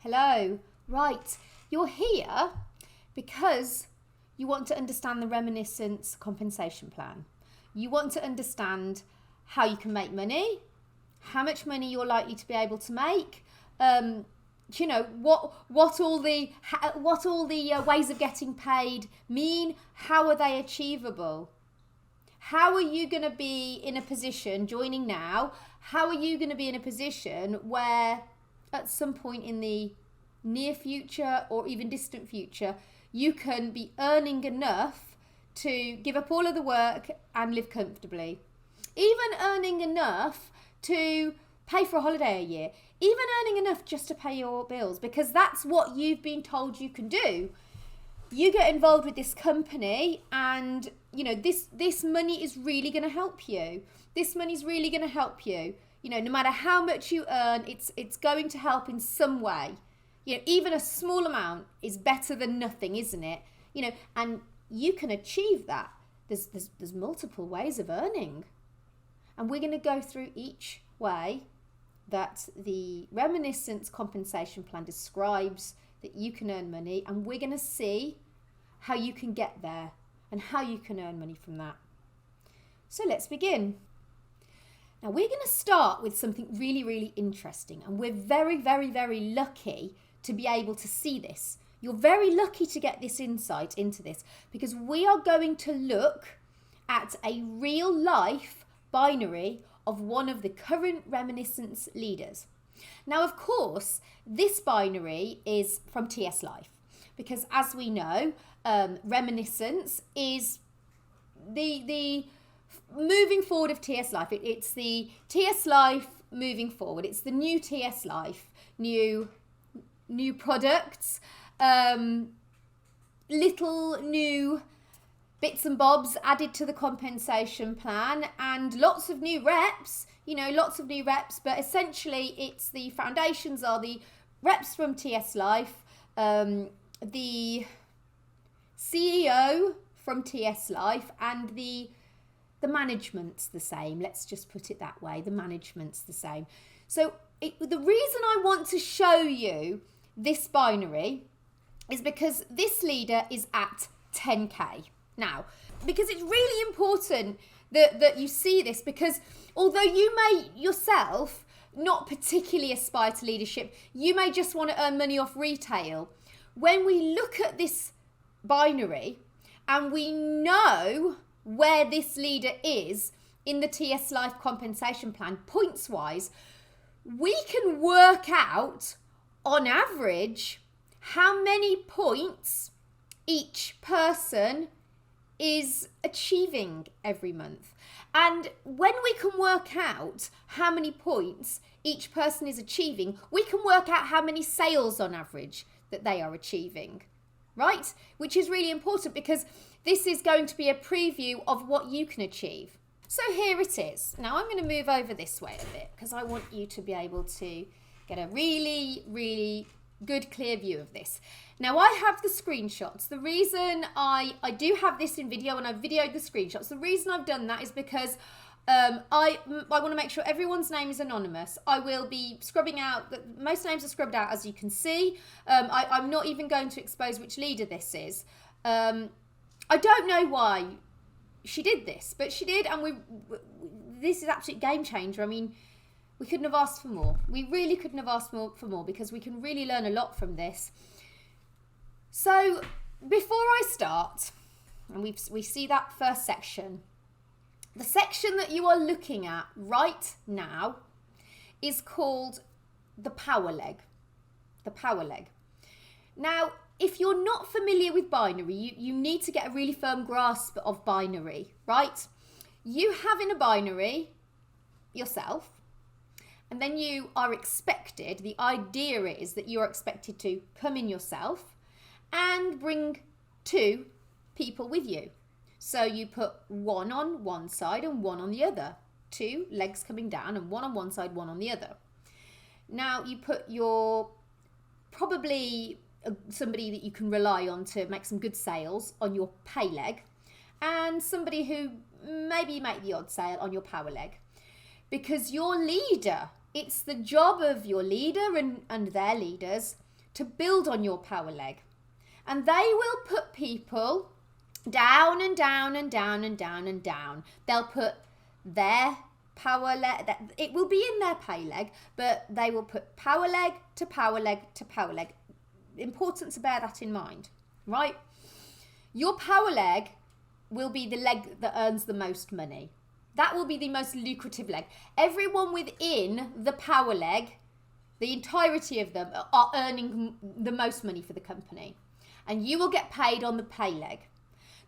Hello. Right. You're here because you want to understand the Reminiscence compensation plan. You want to understand how you can make money, how much money you're likely to be able to make, what all the ways of getting paid mean, how are they achievable? How are you going to be in a position, joining now, how are you going to be in a position where at some point in the near future or even distant future, you can be earning enough to give up all of the work and live comfortably? Even earning enough to pay for a holiday a year, even earning enough just to pay your bills, because that's what you've been told you can do. You get involved with this company and this money is really going to help you. This money's really going to help you. No matter how much you earn, it's going to help in some way. Even a small amount is better than nothing, isn't it? And you can achieve that. There's multiple ways of earning. And we're going to go through each way that the Reminiscence compensation plan describes that you can earn money, and we're going to see how you can get there and how you can earn money from that. So let's begin. Now we're going to start with something really, really interesting, and we're very, very, very lucky to be able to see this. You're very lucky to get this insight into this, because we are going to look at a real life binary of one of the current Reminiscence leaders. Now, of course, this binary is from TS Life, because as we know, Reminiscence is the moving forward of TS Life. It's the TS Life moving forward. It's the new TS Life, new products, little new bits and bobs added to the compensation plan, and lots of new reps, but essentially it's the foundations are the reps from TS Life, the CEO from TS Life, and the management's the same. Let's just put it that way. The management's the same. So the reason I want to show you this binary is because this leader is at 10K. Now, because it's really important that you see this, because although you may yourself not particularly aspire to leadership, you may just want to earn money off retail. When we look at this binary and we know where this leader is in the TS Life compensation plan, points wise, we can work out on average how many points each person is achieving every month. And when we can work out how many points each person is achieving, we can work out how many sales on average that they are achieving, right? Which is really important, because this is going to be a preview of what you can achieve. So here it is. Now I'm going to move over this way a bit, because I want you to be able to get a really, really good, clear view of this. Now I have the screenshots. The reason I do have this in video, and I've videoed the screenshots, the reason I've done that is because I want to make sure everyone's name is anonymous. I will be scrubbing out, most names are scrubbed out, as you can see. I'm not even going to expose which leader this is. I don't know why she did this, but she did, and this is an absolute game changer. I mean, we couldn't have asked for more. We really couldn't have asked for more, because we can really learn a lot from this. So before I start, and we see that first section, the section that you are looking at right now is called the power leg. The power leg. Now, if you're not familiar with binary, you need to get a really firm grasp of binary, right? You have in a binary yourself, and then you are expected, the idea is that you are expected to come in yourself and bring two people with you. So you put one on one side and one on the other. Two legs coming down, and one on one side, one on the other. Now you put your probably somebody that you can rely on to make some good sales on your pay leg, and somebody who maybe make the odd sale on your power leg. Because your leader, it's the job of your leader and their leaders to build on your power leg. And they will put people down and down and down and down and down. They'll put their power leg, it will be in their pay leg, but they will put power leg to power leg to power leg. Important to bear that in mind, right? Your power leg will be the leg that earns the most money. That will be the most lucrative leg. Everyone within the power leg, the entirety of them, are earning the most money for the company. And you will get paid on the pay leg.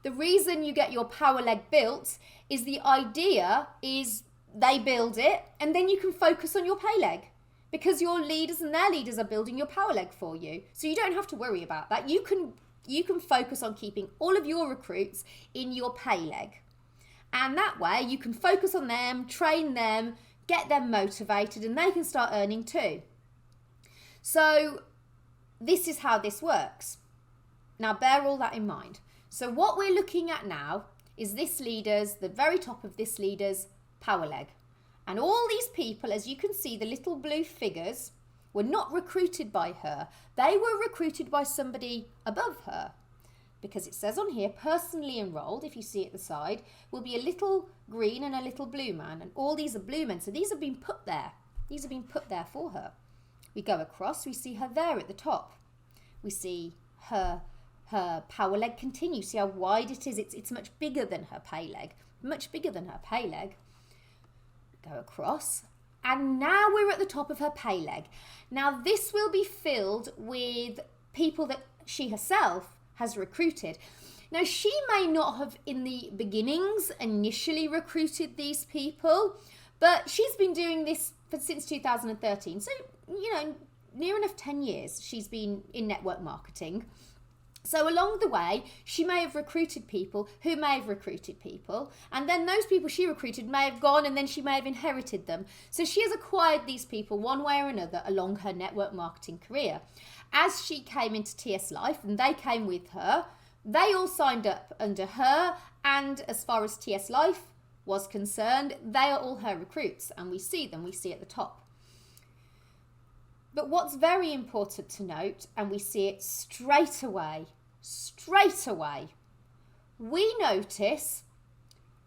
The reason you get your power leg built is the idea is they build it and then you can focus on your pay leg because your leaders and their leaders are building your power leg for you. So you don't have to worry about that. You can focus on keeping all of your recruits in your pay leg. And that way you can focus on them, train them, get them motivated, and they can start earning too. So this is how this works. Now bear all that in mind. So what we're looking at now is the very top of this leader's power leg. And all these people, as you can see, the little blue figures, were not recruited by her. They were recruited by somebody above her. Because it says on here, personally enrolled, if you see at the side, will be a little green and a little blue man. And all these are blue men. So these have been put there. These have been put there for her. We go across, we see her there at the top. We see her power leg continue. See how wide it is? It's much bigger than her pay leg. Much bigger than her pay leg. Go across. And now we're at the top of her pay leg. Now this will be filled with people that she herself has recruited. Now she may not have in the beginnings initially recruited these people, but she's been doing this since 2013. So, near enough 10 years she's been in network marketing. So along the way, she may have recruited people who may have recruited people. And then those people she recruited may have gone and then she may have inherited them. So she has acquired these people one way or another along her network marketing career. As she came into TS Life and they came with her, they all signed up under her. And as far as TS Life was concerned, they are all her recruits. And we see them, we see at the top. But what's very important to note, and we see it straight away, we notice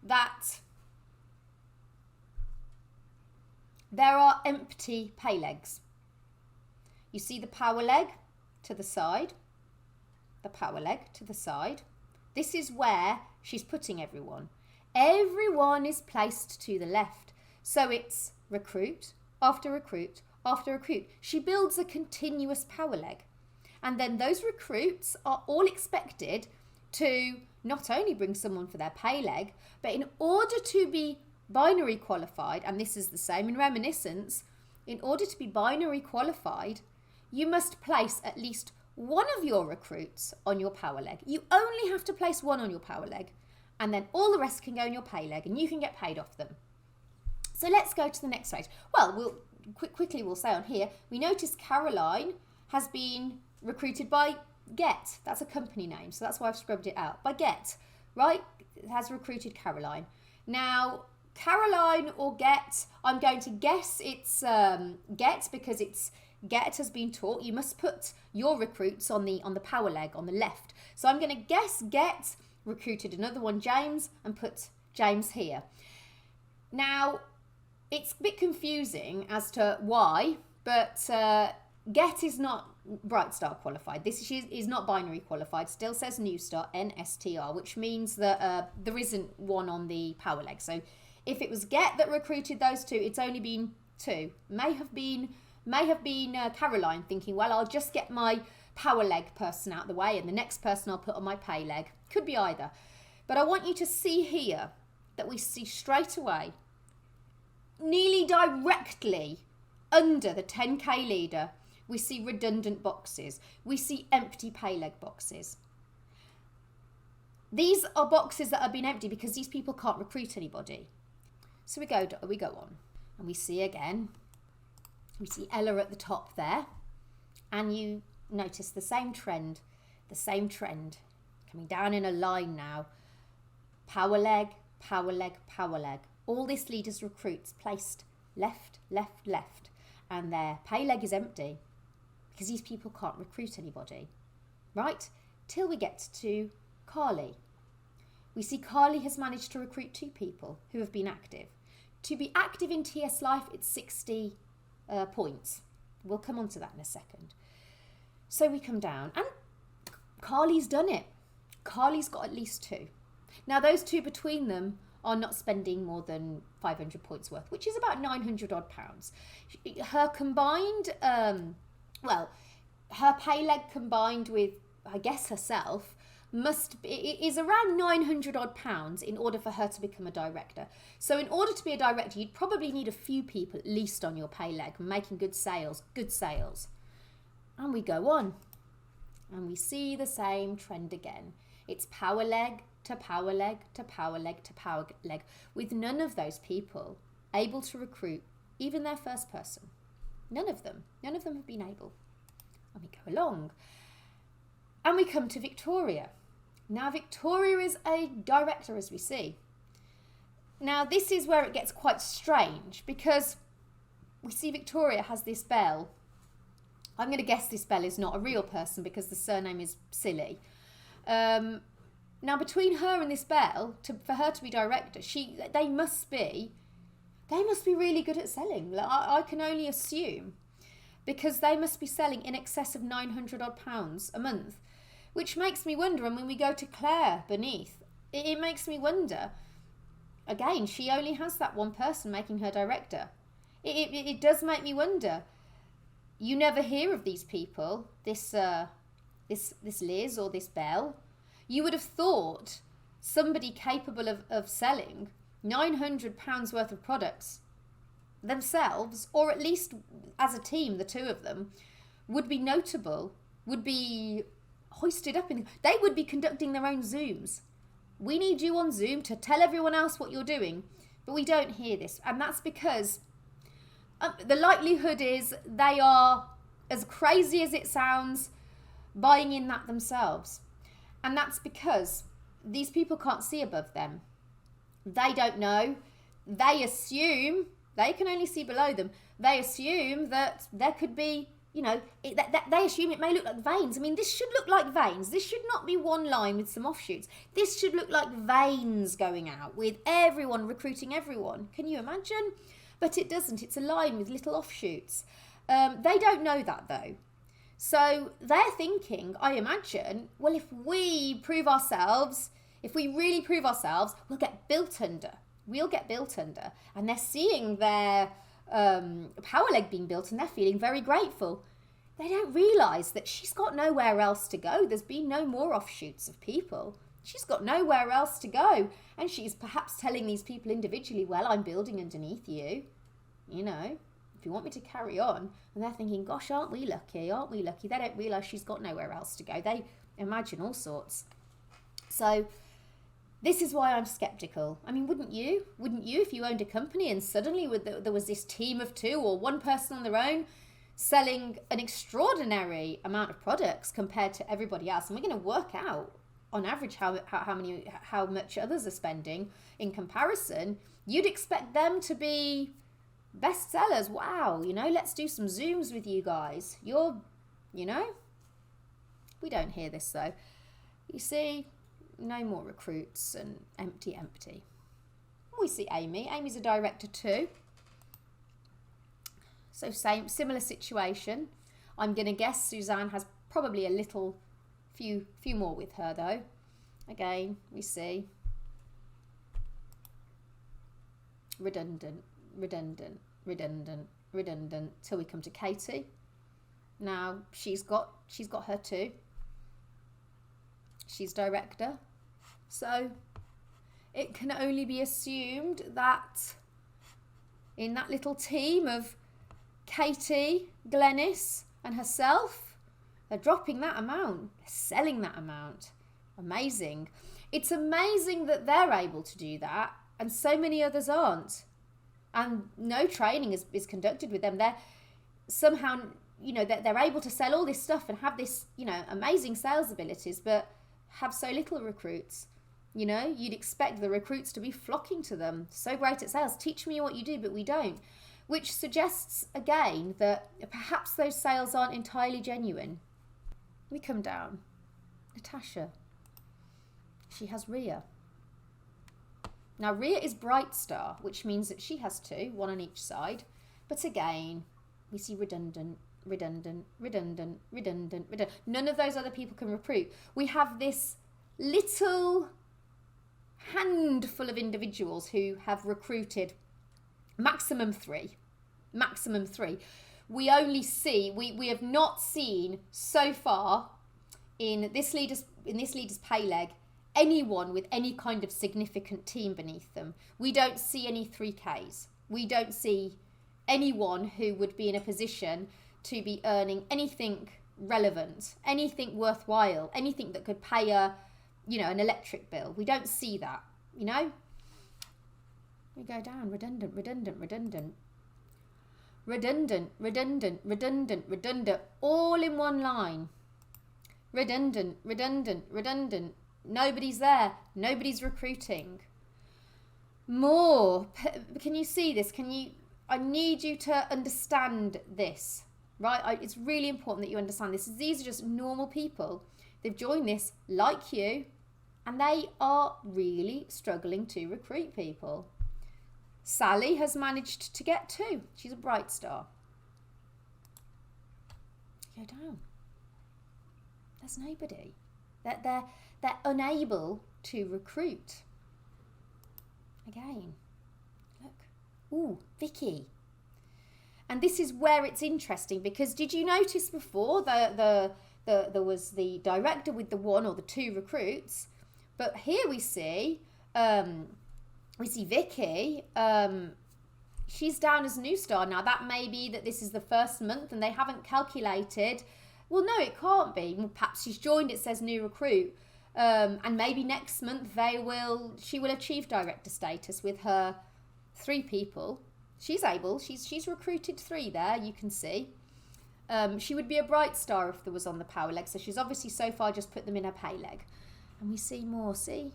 that there are empty pay legs. You see the power leg to the side, the power leg to the side. This is where she's putting everyone. Everyone is placed to the left. So it's recruit after recruit after recruit. She builds a continuous power leg. And then those recruits are all expected to not only bring someone for their pay leg, but in order to be binary qualified, and this is the same in Reminiscence, in order to be binary qualified, you must place at least one of your recruits on your power leg. You only have to place one on your power leg, and then all the rest can go in your pay leg, and you can get paid off them. So let's go to the next page. Well, quickly we'll say on here, we notice Caroline has been recruited by Get. That's a company name, so that's why I've scrubbed it out. By Get, right? It has recruited Caroline. Now, Caroline or Get, I'm going to guess it's Get because it's Get has been taught. You must put your recruits on the power leg on the left. So I'm going to guess Get recruited another one, James, and put James here. Now, it's a bit confusing as to why, but Get is not Bright Star qualified. This is not binary qualified. Still says New Star, NSTR, which means that there isn't one on the power leg. So if it was Get that recruited those two, it's only been two. May have been Caroline thinking, well, I'll just get my power leg person out of the way and the next person I'll put on my pay leg. Could be either. But I want you to see here that we see straight away, nearly directly under the 10K leader, we see redundant boxes. We see empty pay leg boxes. These are boxes that have been empty because these people can't recruit anybody. So we go on and we see again, we see Ella at the top there, and you notice the same trend coming down in a line now. Power leg, power leg, power leg. All this leader's recruits placed left, left, left, and their pay leg is empty. because these people can't recruit anybody, right? Till we get to Carly. We see Carly has managed to recruit 2 people who have been active. To be active in TS Life, it's 60 points. We'll come on to that in a second. So we come down, and Carly's done it. Carly's got at least 2. Now, those 2 between them are not spending more than 500 points worth, which is about 900 odd pounds. Her combined, her pay leg combined with, I guess, herself, is around 900 odd pounds in order for her to become a director. So in order to be a director, you'd probably need a few people at least on your pay leg making good sales. And we go on and we see the same trend again. It's power leg to power leg to power leg to power leg, with none of those people able to recruit even their first person. None of them have been able. And we go along and we come to Victoria. Now, Victoria is a director, as we see. Now, this is where it gets quite strange, because we see Victoria has this Bell. I'm going to guess this Bell is not a real person because the surname is silly. Now, between her and this Bell, for her to be director, they must be really good at selling. I can only assume, because they must be selling in excess of 900 odd pounds a month. Which makes me wonder, and when we go to Claire beneath, it makes me wonder, again, she only has that one person making her director. It does make me wonder. You never hear of these people, this Liz or this Belle. You would have thought somebody capable of selling £900 worth of products themselves, or at least as a team, the 2 of them, would be notable, would be hoisted up they would be conducting their own Zooms. We need you on Zoom to tell everyone else what you're doing, but we don't hear this, and that's because the likelihood is they are, as crazy as it sounds, buying in that themselves, and that's because these people can't see above them. They don't know. They assume they can only see below them. They assume that there could be, they assume it may look like veins. I mean, this should look like veins. This should not be one line with some offshoots. This should look like veins going out with everyone recruiting everyone. Can you imagine? But it doesn't. It's a line with little offshoots. They don't know that, though. So they're thinking, I imagine, well, if we prove ourselves, if we really prove ourselves, we'll get built under. And they're seeing their power leg being built, and they're feeling very grateful. They don't realise that she's got nowhere else to go. There's been no more offshoots of people. She's got nowhere else to go. And she's perhaps telling these people individually, well, I'm building underneath you, if you want me to carry on. And they're thinking, gosh, aren't we lucky? They don't realise she's got nowhere else to go. They imagine all sorts. So this is why I'm skeptical. I mean, wouldn't you? If you owned a company and suddenly there was this team of 2 or one person on their own selling an extraordinary amount of products compared to everybody else, and we're going to work out on average how much others are spending in comparison, you'd expect them to be best sellers. Wow, let's do some Zooms with you guys. We don't hear this though. You see, no more recruits and empty. We see Amy. Amy's a director too. So similar situation. I'm going to guess Suzanne has probably a few more with her though. Again, we see redundant till we come to Katie. Now she's got her too. She's director. So it can only be assumed that in that little team of Katie, Glenys and herself, they're dropping that amount, they're selling that amount. Amazing. It's amazing that they're able to do that and so many others aren't. And no training is conducted with them. They're somehow, they're able to sell all this stuff and have this, amazing sales abilities, but have so little recruits. You'd expect the recruits to be flocking to them. So great at sales. Teach me what you do, but we don't. which suggests again that perhaps those sales aren't entirely genuine. We come down. Natasha. She has Ria. Now Ria is bright star, which means that she has 2, 1 on each side. But again, we see redundant. None of those other people can recruit. We have this little handful of individuals who have recruited maximum 3. We only see, we have not seen so far in this leader's pay leg anyone with any kind of significant team beneath them. We don't see any 3Ks. We don't see anyone who would be in a position to be earning anything relevant, anything worthwhile, anything that could pay an electric bill. We don't see that, We go down, redundant, all in one line. Redundant. Nobody's there. Nobody's recruiting. More. Can you see this? I need you to understand this, right? It's really important that you understand this. These are just normal people. They've joined this like you, and they are really struggling to recruit people. Sally has managed to get 2. She's a bright star. Go down. There's nobody. They're unable to recruit. Again, look. Ooh, Vicky. And this is where it's interesting, because did you notice before there was the director with the 1 or the 2 recruits, but here we see Vicky. She's down as new star. Now that may be that this is the first month and they haven't calculated. Well, no, it can't be. Well, perhaps she's joined, it says new recruit. And maybe next month she will achieve director status with her 3 people. She's recruited 3 there, you can see. She would be a bright star if there was on the power leg. So she's obviously so far just put them in her pay leg. And we see more, see?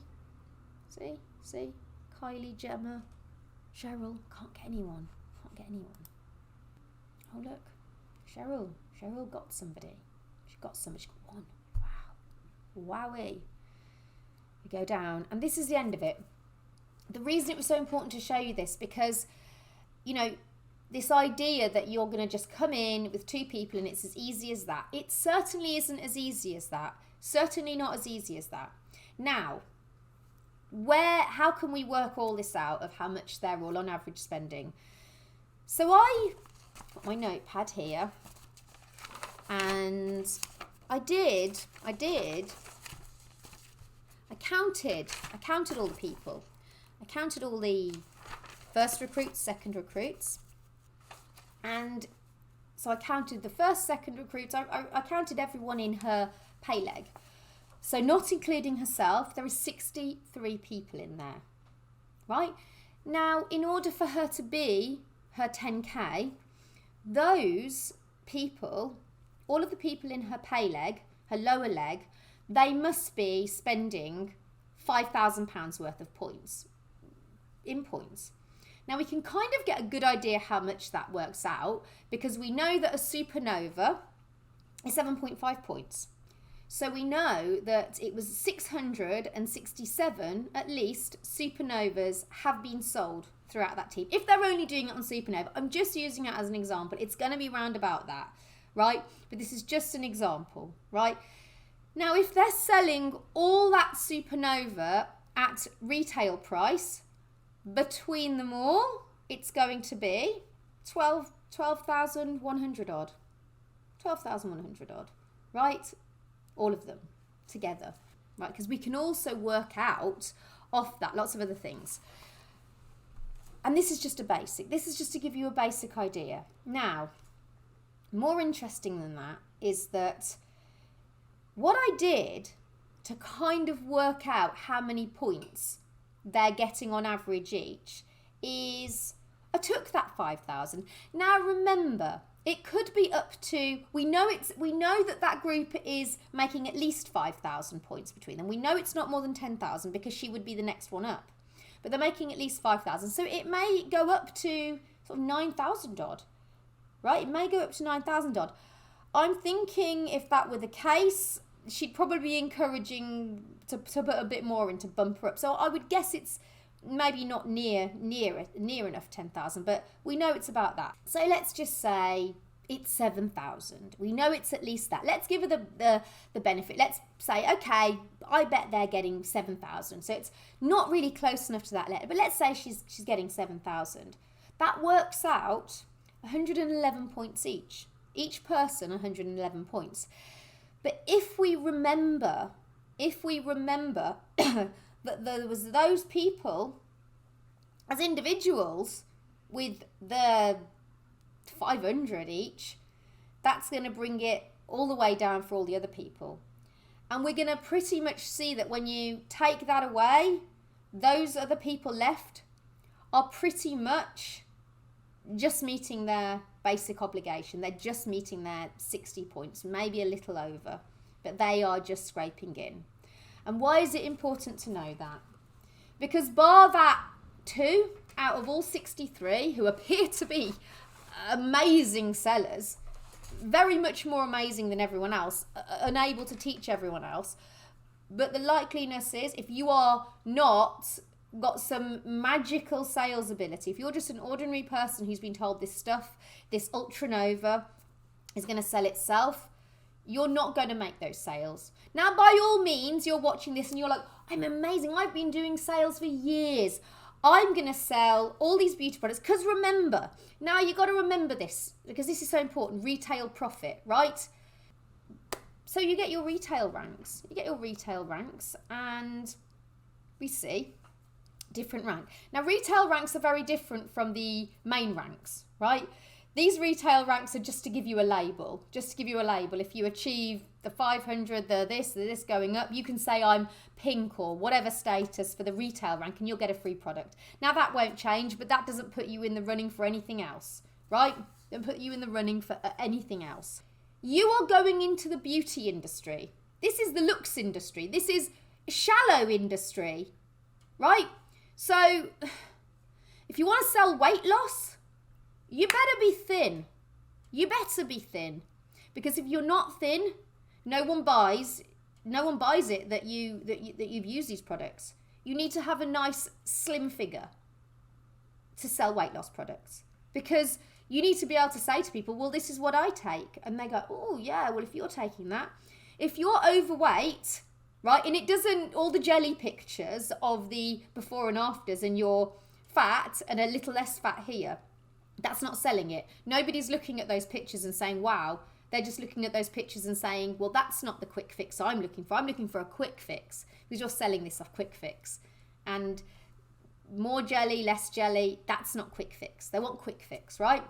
Kylie, Gemma, Cheryl, can't get anyone. Oh look, Cheryl got somebody. She got 1. Wow. Wowee. We go down, and this is the end of it. The reason it was so important to show you this, because, this idea that you're going to just come in with 2 people and it's as easy as that. It certainly isn't as easy as that. Certainly not as easy as that. Now, how can we work all this out of how much they're all on average spending? So I got my notepad here, and I counted all the people. I counted all the first recruits, second recruits. And so I counted the first, second recruits. I counted everyone in her pay leg. So not including herself, there is 63 people in there, right? Now, in order for her to be her 10K, those people, all of the people in her pay leg, her lower leg, they must be spending £5,000 worth of points. Now, we can kind of get a good idea how much that works out, because we know that a supernova is 7.5 points. So we know that it was 667, at least, supernovas have been sold throughout that team. If they're only doing it on supernova, I'm just using it as an example. It's going to be round about that, right? But this is just an example, right? Now, if they're selling all that supernova at retail price, between them all, it's going to be 12,100 odd. 12,100 odd, right? All of them together, right? Because we can also work out off that lots of other things. And this is just a basic. This is just to give you a basic idea. Now, more interesting than that is that what I did to kind of work out how many points they're getting on average each is I took that 5,000. Now remember, it could be up to, we know that group is making at least 5,000 points between them. We know it's not more than 10,000 because she would be the next one up. But they're making at least 5,000. So it may go up to sort of 9,000 odd, right? It may go up to 9,000 odd. I'm thinking if that were the case, she'd probably be encouraging to put a bit more in to bump her up. So I would guess it's maybe not near enough 10,000, but we know it's about that. So let's just say it's 7,000. We know it's at least that. Let's give her the benefit. Let's say, okay, I bet they're getting 7,000. So it's not really close enough to that letter, but let's say she's getting 7,000. That works out 111 points each. Each person 111 points. But if we remember that there was those people as individuals with the 500 each, that's going to bring it all the way down for all the other people. And we're going to pretty much see that when you take that away, those other people left are pretty much just meeting their basic obligation. They're just meeting their 60 points, maybe a little over, but they are just scraping in. And why is it important to know that? Because bar that 2 out of all 63 who appear to be amazing sellers, very much more amazing than everyone else, unable to teach everyone else, but the likeliness is if you are not got some magical sales ability, if you're just an ordinary person who's been told this stuff, this Ultranova is going to sell itself, you're not going to make those sales. Now, by all means, you're watching this and you're like, I'm amazing. I've been doing sales for years. I'm going to sell all these beauty products. Because remember, now you've got to remember this because this is so important. Retail profit, right? So you get your retail ranks. And we see different rank. Now, retail ranks are very different from the main ranks, right? These retail ranks are just to give you a label. If you achieve the 500, the this going up, you can say I'm pink or whatever status for the retail rank and you'll get a free product. Now that won't change, but that doesn't put you in the running for anything else, right? Doesn't put you in the running for anything else. You are going into the beauty industry. This is the looks industry. This is shallow industry, right? So if you want to sell weight loss, you better be thin. Because if you're not thin, no one buys it that you've used these products. You need to have a nice slim figure to sell weight loss products. Because you need to be able to say to people, well, this is what I take. And they go, oh yeah, well, if you're taking that, if you're overweight, right? And it doesn't, all the jelly pictures of the before and afters and you're fat and a little less fat here, that's not selling it. Nobody's looking at those pictures and saying, wow. They're just looking at those pictures and saying, well, that's not the quick fix I'm looking for. I'm looking for a quick fix because you're selling this off quick fix. And more jelly, less jelly, that's not quick fix. They want quick fix, right?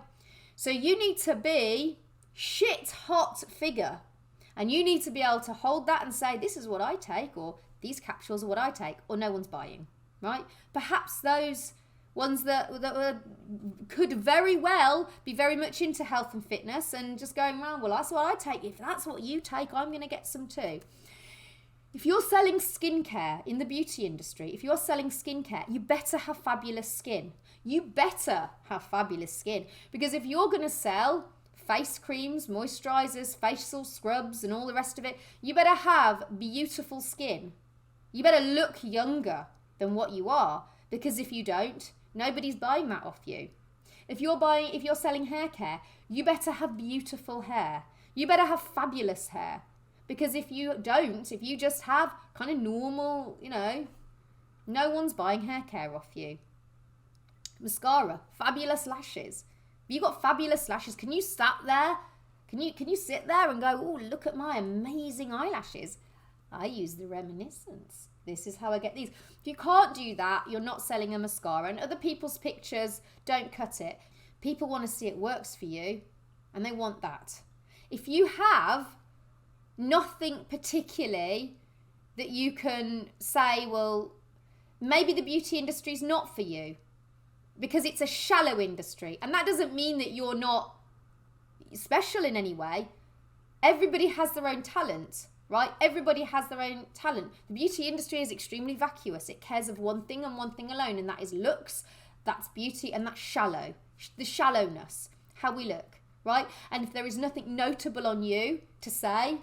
So you need to be shit hot figure. And you need to be able to hold that and say, this is what I take, or these capsules are what I take, or no one's buying, right? Perhaps those ones that could very well be very much into health and fitness and just going around, well, that's what I take. If that's what you take, I'm going to get some too. If you're selling skincare in the beauty industry, you better have fabulous skin. Because if you're going to sell face creams, moisturizers, facial scrubs, and all the rest of it, you better have beautiful skin. You better look younger than what you are. Because if you don't, nobody's buying that off you. If you're selling hair care, you better have beautiful hair. You better have fabulous hair. Because if you just have kind of normal, no one's buying hair care off you. Mascara, fabulous lashes. If you got fabulous lashes, can you sit there and go, oh, look at my amazing eyelashes? I use the Reminiscence. This is how I get these. If you can't do that, you're not selling a mascara. And other people's pictures don't cut it. People want to see it works for you, and they want that. If you have nothing particularly that you can say, well, maybe the beauty industry is not for you because it's a shallow industry. And that doesn't mean that you're not special in any way. Everybody has their own talent. Right? Everybody has their own talent. The beauty industry is extremely vacuous. It cares of one thing and one thing alone, and that is looks, that's beauty, and that's shallow. the shallowness, how we look, right? And if there is nothing notable on you to say,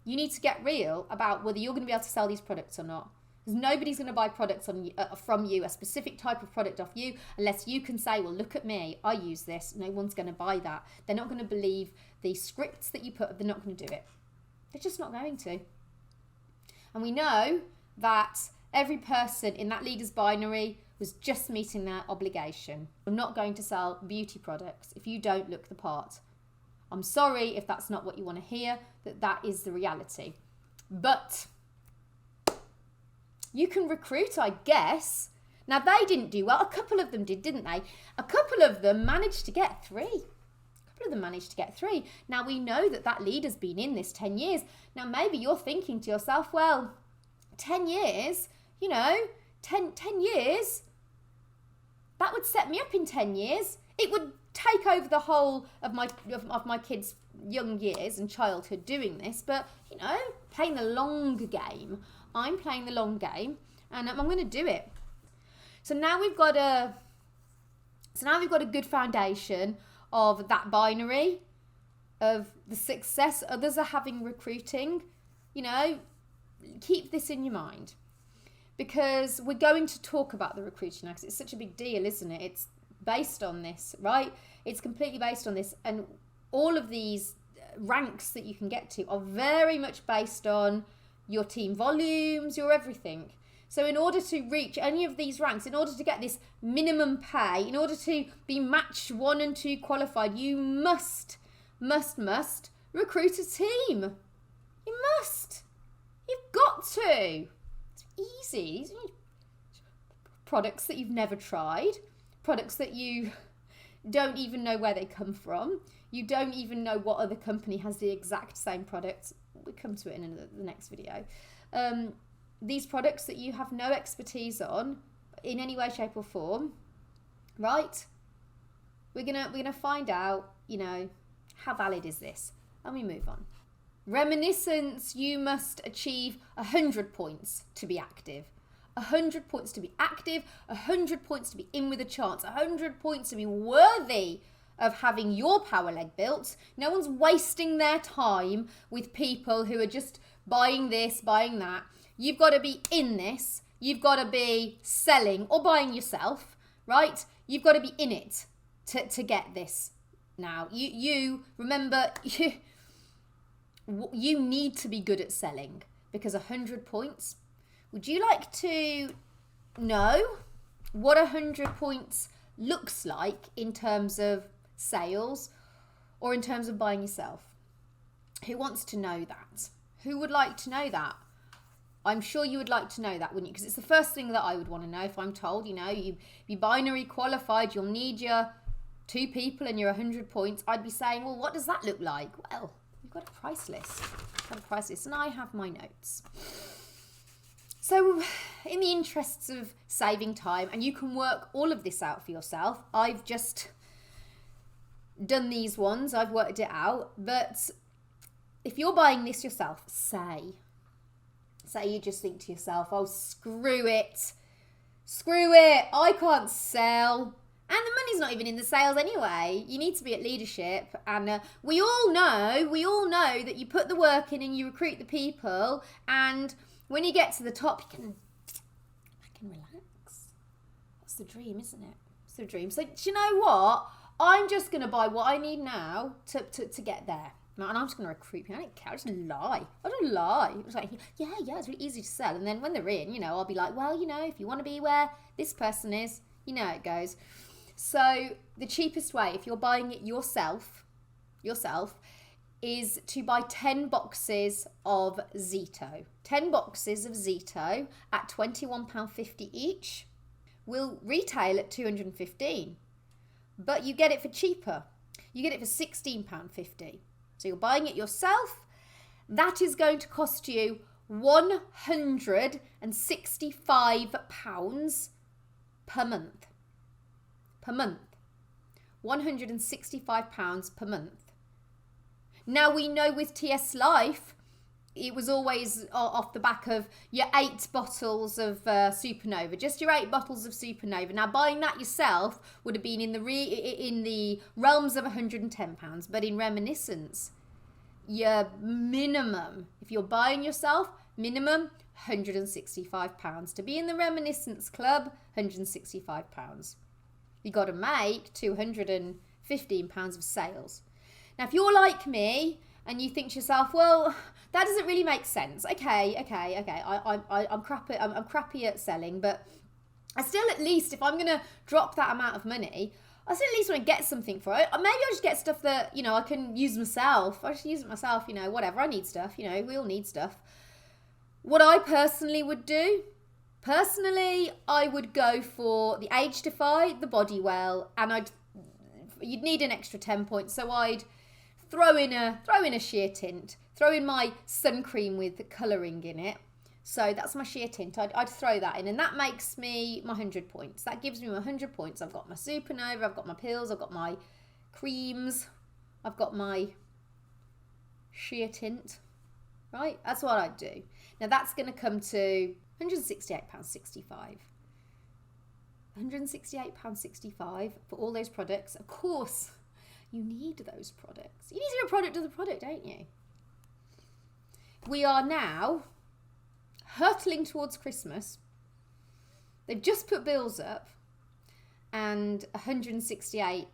you need to get real about whether you're going to be able to sell these products or not. Because nobody's going to buy products from you, a specific type of product off you, unless you can say, well, look at me, I use this. No one's going to buy that. They're not going to believe the scripts that you put, they're not going to do it. They're just not going to. And we know that every person in that leader's binary was just meeting their obligation. We're not going to sell beauty products if you don't look the part. I'm sorry if that's not what you want to hear, that is the reality. But you can recruit, I guess. Now, they didn't do well. A couple of them did, didn't they? A couple of them managed to get 3. Now, we know that leader's been in this 10 years. Now, maybe you're thinking to yourself, well, 10 years, 10 years, that would set me up in 10 years. It would take over the whole of my kids' young years and childhood doing this. But, playing the long game. I'm playing the long game, and I'm going to do it. So now we've got a good foundation of that binary, of the success others are having recruiting. Keep this in your mind, because we're going to talk about the recruiting now, because it's such a big deal, isn't it? It's based on this, right? It's completely based on this, and all of these ranks that you can get to are very much based on your team volumes, your everything. So in order to reach any of these ranks, in order to get this minimum pay, in order to be match 1 and 2 qualified, you must recruit a team. You must. You've got to. It's easy. These are products that you've never tried, products that you don't even know where they come from. You don't even know what other company has the exact same products. We'll come to it in the next video. These products that you have no expertise on in any way, shape or form, right? We're gonna find out, how valid is this? And we move on. Reminiscence, you must achieve 100 points to be active. 100 points to be active, 100 points to be in with a chance, 100 points to be worthy of having your power leg built. No one's wasting their time with people who are just buying this, buying that. You've got to be in this. You've got to be selling or buying yourself, right? You've got to be in it to get this. Now, you remember, you need to be good at selling, because 100 points. Would you like to know what 100 points looks like in terms of sales or in terms of buying yourself? Who wants to know that? Who would like to know that? I'm sure you would like to know that, wouldn't you? Because it's the first thing that I would want to know. If I'm told, you be binary qualified, you'll need your 2 people and your 100 points, I'd be saying, well, what does that look like? Well, you've got a price list. And I have my notes. So in the interests of saving time, and you can work all of this out for yourself, I've just done these ones, I've worked it out. But if you're buying this yourself, say you just think to yourself, oh, screw it, I can't sell. And the money's not even in the sales anyway. You need to be at leadership. And we all know that you put the work in and you recruit the people. And when you get to the top, you can relax. That's the dream, isn't it? It's the dream. So do you know what? I'm just going to buy what I need now to get there. And I'm just going to recruit people. I don't care. I just lie. It's like, yeah, it's really easy to sell. And then when they're in, I'll be like, well, if you want to be where this person is, it goes. So the cheapest way, if you're buying it yourself, is to buy 10 boxes of Zito. 10 boxes of Zito at £21.50 each will retail at £215. But you get it for cheaper. You get it for £16.50. So you're buying it yourself. That is going to cost you £165 per month. £165 per month. Now we know with TS Life, it was always off the back of your 8 bottles of Supernova, just your 8 bottles of Supernova. Now, buying that yourself would have been in the realms of £110, but in Reminiscence, your minimum, if you're buying yourself, minimum £165. To be in the Reminiscence Club, £165. You got to make £215 of sales. Now, if you're like me and you think to yourself, well, that doesn't really make sense. Okay. I'm crappy at selling, but I still, at least, if I'm going to drop that amount of money, I still at least want to get something for it. Or maybe I'll just get stuff that, you know, I can use myself. I just use it myself, you know, whatever. I need stuff, you know, we all need stuff. What I personally would do, I would go for the Age Defy, the Body Well, and you'd need an extra 10 points. So I'd throw in a sheer tint, throw in my sun cream with colouring in it. So that's my sheer tint. I'd throw that in, and that makes me my 100 points. That gives me my 100 points. I've got my Supernova, I've got my pills, I've got my creams, I've got my sheer tint, right? That's what I'd do. Now that's going to come to £168.65. £168.65 for all those products. Of course, you need those products. You need to do a product of the product, don't you? We are now hurtling towards Christmas. They've just put bills up, and £168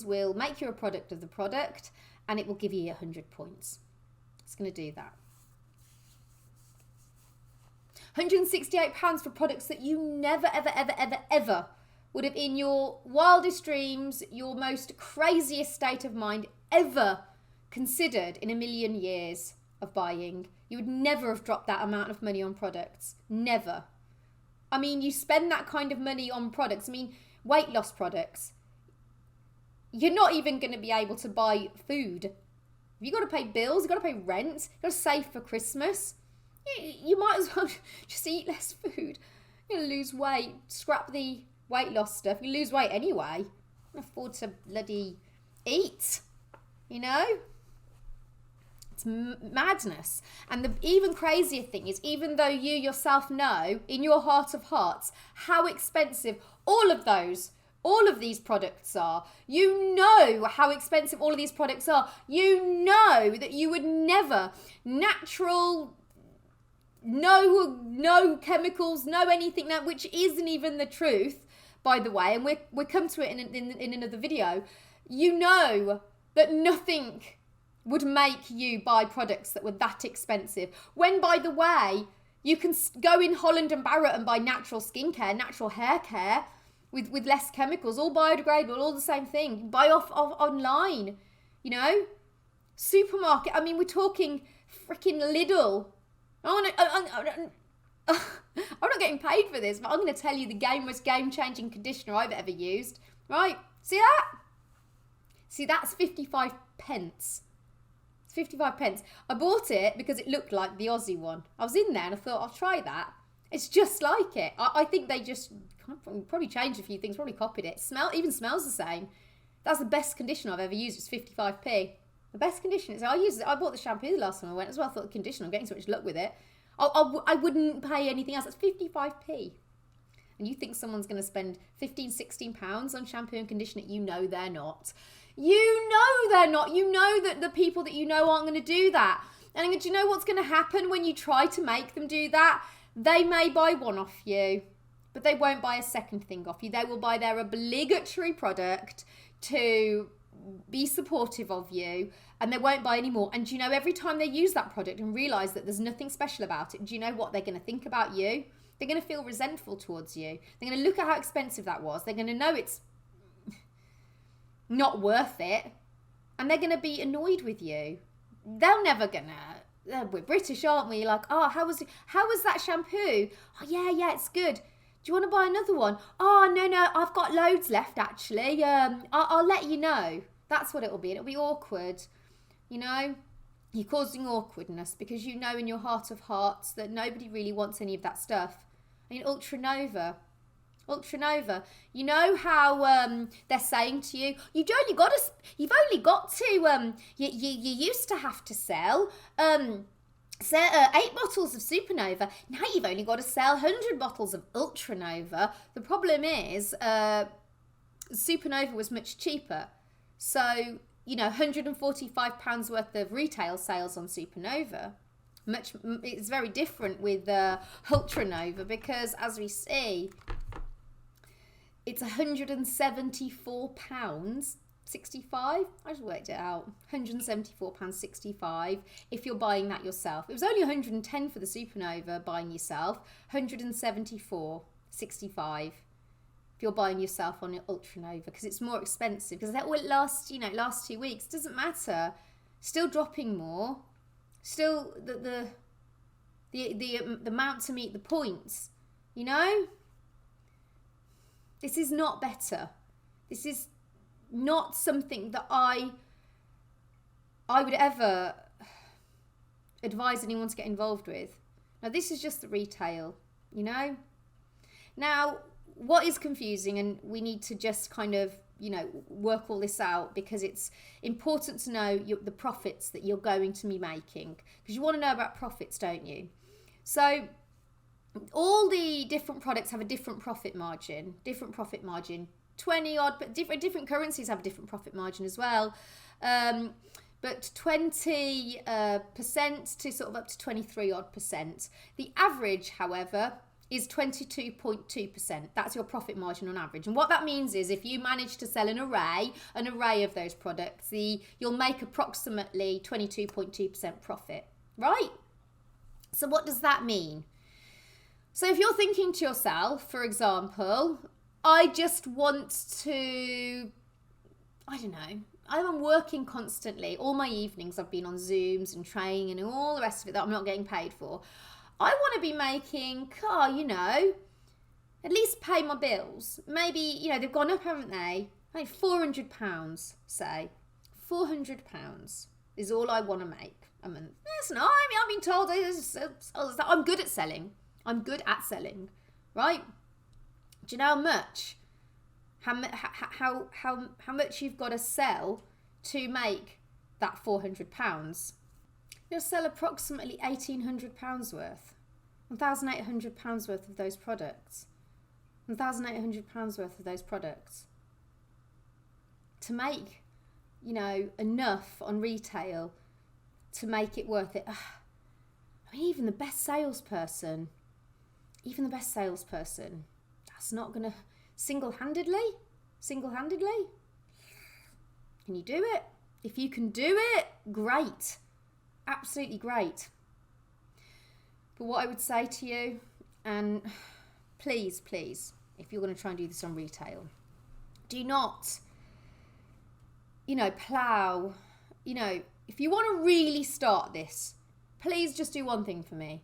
will make you a product of the product, and it will give you 100 points. It's going to do that. £168 for products that you never, ever would have, in your wildest dreams, your most craziest state of mind, ever considered in a million years of buying. You would never have dropped that amount of money on products. Never. I mean, you spend that kind of money on products. I mean, weight loss products. You're not even going to be able to buy food. You've got to pay bills, you've got to pay rent, you've got to save for Christmas. You might as well just eat less food. You're going to lose weight, scrap the weight loss stuff. You lose weight anyway. You can afford to bloody eat, you know? It's madness. And the even crazier thing is, even though you yourself know in your heart of hearts how expensive all of these products are, you know how expensive all of these products are, you know that you would never, natural, no chemicals, no anything, that which isn't even the truth, by the way, and we'll come to it in another video. You know that nothing would make you buy products that were that expensive, when, by the way, you can go in Holland and Barrett and buy natural skincare, natural hair care with less chemicals, all biodegradable, all the same thing. You can buy off online, you know? Supermarket, I mean, we're talking freaking Lidl. I'm not getting paid for this, but I'm going to tell you the most game-changing conditioner I've ever used. Right? See that? See, that's 55 pence. It's 55 pence. I bought it because it looked like the Aussie one. I was in there and I thought, I'll try that. It's just like it. I think they just probably changed a few things, probably copied it. Even smells the same. That's the best conditioner I've ever used. It's 55p. The best conditioner. So I bought the shampoo the last time I went as well. I thought the conditioner, I'm getting so much luck with it. I wouldn't pay anything else. That's 55p. And you think someone's going to spend £15-16 on shampoo and conditioner? You know they're not. You know they're not. You know that the people that you know aren't going to do that. And do you know what's going to happen when you try to make them do that? They may buy one off you, but they won't buy a second thing off you. They will buy their obligatory product to be supportive of you, and they won't buy any more. And do you know, every time they use that product and realise that there's nothing special about it, do you know what they're going to think about you? They're going to feel resentful towards you. They're going to look at how expensive that was. They're going to know it's not worth it, and they're going to be annoyed with you. They're never going to. We're British, aren't we? Like, oh, how was that shampoo? Oh, yeah, it's good. Do you want to buy another one? Oh, no, I've got loads left, actually. I'll let you know. That's what it'll be. It'll be awkward. You know, you're causing awkwardness because you know in your heart of hearts that nobody really wants any of that stuff. I mean, Ultra Nova. You know how they're saying to you, you used to have to sell So 8 bottles of Supernova. Now you've only got to sell 100 bottles of Ultranova. The problem is Supernova was much cheaper. So, you know, £145 worth of retail sales on Supernova. It's very different with Ultranova, because as we see, it's £174.65. I just worked it out. £174.65 if you're buying that yourself. It was only 110 for the Supernova buying yourself. 174.65 if you're buying yourself on your Ultranova, because it's more expensive. Because that will last 2 weeks. Doesn't matter. Still dropping more. Still the amount to meet the points. You know. This is not better. This is not something that I would ever advise anyone to get involved with. Now, this is just the retail, you know. Now, what is confusing, and we need to just kind of, you know, work all this out, because it's important to know the profits that you're going to be making, because you want to know about profits, don't you? So all the different products have a different profit margin, 20 odd, but different currencies have a different profit margin as well. But 20% to sort of up to 23 odd percent. The average, however, is 22.2%. That's your profit margin on average. And what that means is, if you manage to sell an array of those products, you'll make approximately 22.2% profit, right? So what does that mean? So if you're thinking to yourself, for example, I just want to, I don't know, I'm working constantly. All my evenings I've been on Zooms and training and all the rest of it that I'm not getting paid for. I want to be making, you know, at least pay my bills. Maybe, you know, they've gone up, haven't they? Like £400, say. £400 is all I want to make a month. That's not, I mean, I've been told I'm good at selling. I'm good at selling, right? Do you know how much? How much you've got to sell to make that £400? You'll sell approximately £1,800 worth, £1,800 worth of those products, £1,800 worth of those products. To make, you know, enough on retail to make it worth it. I mean, even the best salesperson, that's not going to single-handedly, can you do it? If you can do it, great, absolutely great. But what I would say to you, and please, if you're going to try and do this on retail, do not, you know, plow, you know, if you want to really start this, please just do one thing for me.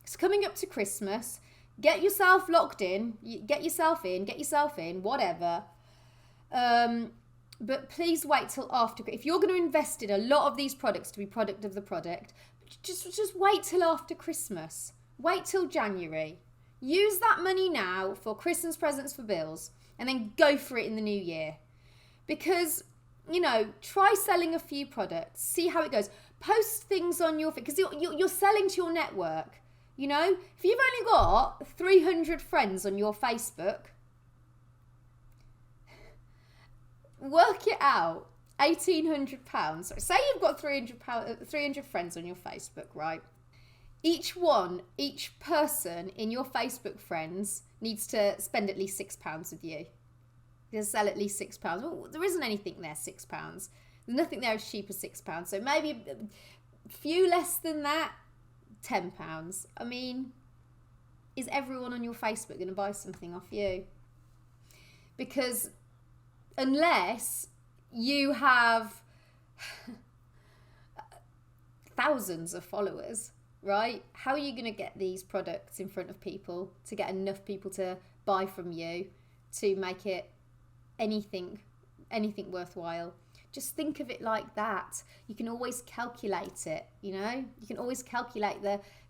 It's coming up to Christmas. Get yourself locked in. Get yourself in, whatever. But please wait till after. If you're going to invest in a lot of these products to be product of the product, just wait till after Christmas. Wait till January. Use that money now for Christmas presents, for bills, and then go for it in the new year. Because, you know, try selling a few products. See how it goes. Post things on your, because you're selling to your network. You know, if you've only got 300 friends on your Facebook, work it out. £1,800. Say you've got 300 friends on your Facebook, right? Each person in your Facebook friends needs to spend at least £6 with you. You'll sell at least £6. Well, there isn't anything there £6. There's nothing there as cheap as £6. So maybe a few less than that, £10. I mean, is everyone on your Facebook going to buy something off you? Because unless you have thousands of followers, right? How are you going to get these products in front of people, to get enough people to buy from you, to make it anything worthwhile? Just think of it like that. You can always calculate it, you know? You can always calculate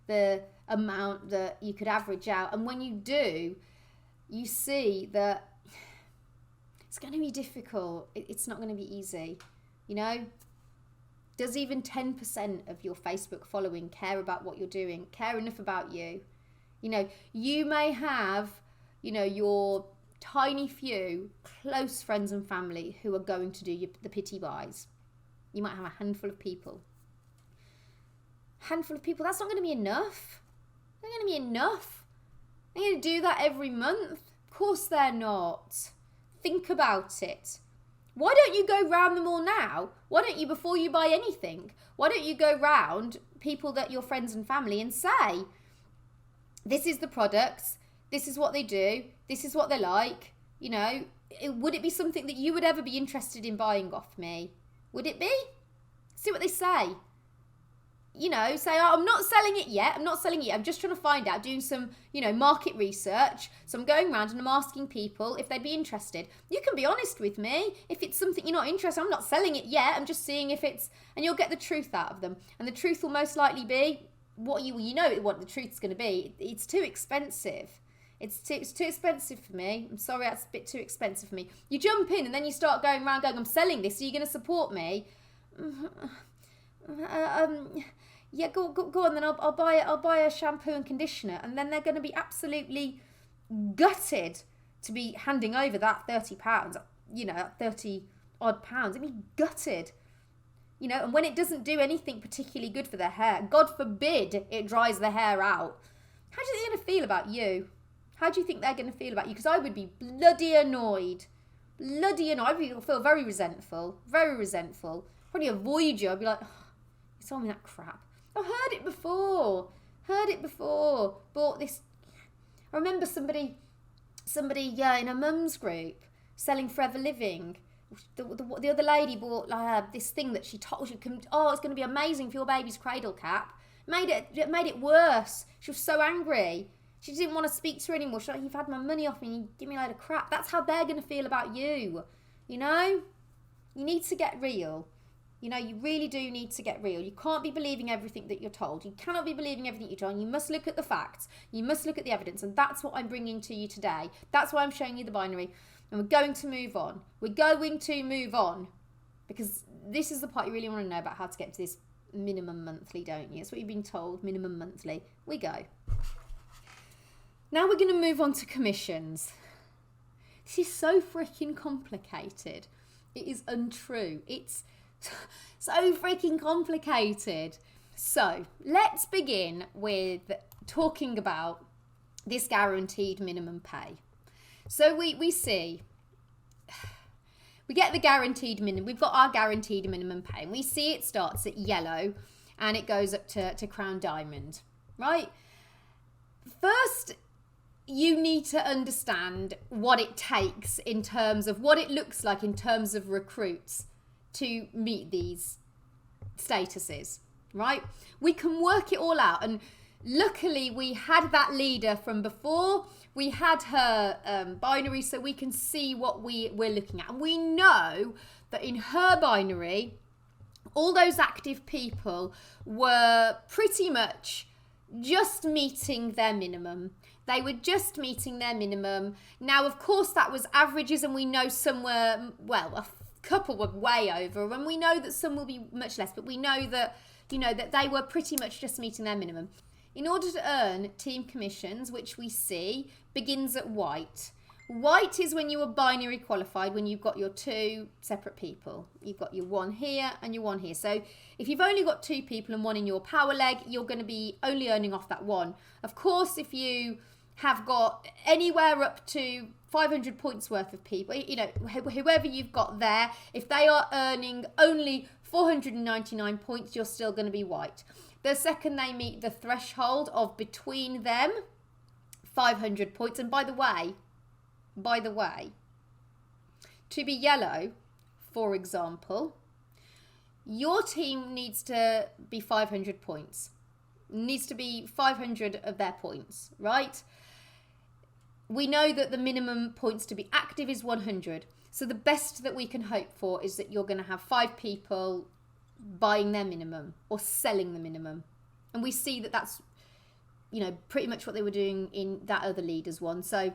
the amount that you could average out. And when you do, you see that it's going to be difficult. It's not going to be easy, you know? Does even 10% of your Facebook following care about what you're doing, care enough about you? You know, you may have, you know, your tiny few close friends and family who are going to do the pity buys. You might have a handful of people. Handful of people, that's not going to be enough. They're going to be enough. They're going to do that every month. Of course they're not. Think about it. Why don't you go round them all now? Why don't you, before you buy anything, why don't you go round people that your friends and family and say, this is the products, this is what they do, this is what they like, you know, would it be something that you would ever be interested in buying off me? Would it be? See what they say. You know, say, oh, I'm not selling it yet. I'm just trying to find out, doing some, you know, market research. So I'm going around and I'm asking people if they'd be interested. You can be honest with me. If it's something you're not interested, I'm not selling it yet. I'm just seeing if it's, and you'll get the truth out of them. And the truth will most likely be what you know what the truth's going to be. It's too expensive. It's too expensive for me. I'm sorry, that's a bit too expensive for me. You jump in and then you start going around going, I'm selling this. Are you going to support me? Yeah, go on. Then I'll buy a shampoo and conditioner, and then they're going to be absolutely gutted to be handing over that £30. You know, £30 odd pounds. I mean, gutted. You know, and when it doesn't do anything particularly good for their hair, God forbid it dries their hair out. How do you think they're going to feel about you? How do you think they're going to feel about you? Because I would be bloody annoyed. I would feel very resentful. Probably avoid you. I'd be like, oh, you told me that crap. I've heard it before. Bought this. I remember somebody in a mum's group selling Forever Living. The other lady bought this thing that she told you can. Oh, it's going to be amazing for your baby's cradle cap. Made it worse. She was so angry. She didn't want to speak to her anymore. She's like, you've had my money off me and you give me a load of crap. That's how they're going to feel about you. You know? You need to get real. You know, you really do need to get real. You can't be believing everything that you're told. You cannot be believing everything you're told. You must look at the facts. You must look at the evidence. And that's what I'm bringing to you today. That's why I'm showing you the binary. And we're going to move on. Because this is the part you really want to know about how to get to this minimum monthly, don't you? That's what you've been told, minimum monthly. We go. Now we're going to move on to commissions. This is so freaking complicated. It is untrue. It's so freaking complicated. So let's begin with talking about this guaranteed minimum pay. So we get the guaranteed minimum. We've got our guaranteed minimum pay. And we see it starts at yellow and it goes up to crown diamond, right? First, you need to understand what it takes in terms of what it looks like in terms of recruits to meet these statuses, right? We can work it all out. And luckily we had that leader from before. We had her binary, so we can see what we're looking at. And we know that in her binary, all those active people were pretty much just meeting their minimum. They were just meeting their minimum. Now, of course, that was averages, and we know some were, well, a couple were way over, and we know that some will be much less, but we know that, you know, that they were pretty much just meeting their minimum. In order to earn team commissions, which we see, begins at white. White is when you are binary qualified, when you've got your two separate people. You've got your one here and your one here. So if you've only got two people and one in your power leg, you're going to be only earning off that one. Of course, if you have got anywhere up to 500 points worth of people, you know, whoever you've got there, if they are earning only 499 points, you're still going to be white. The second they meet the threshold of between them, 500 points. And by the way, to be yellow, for example, your team needs to be 500 points. Needs to be 500 of their points, right? We know that the minimum points to be active is 100. So the best that we can hope for is that you're going to have 5 people buying their minimum or selling the minimum. And we see that that's, you know, pretty much what they were doing in that other leaders one. So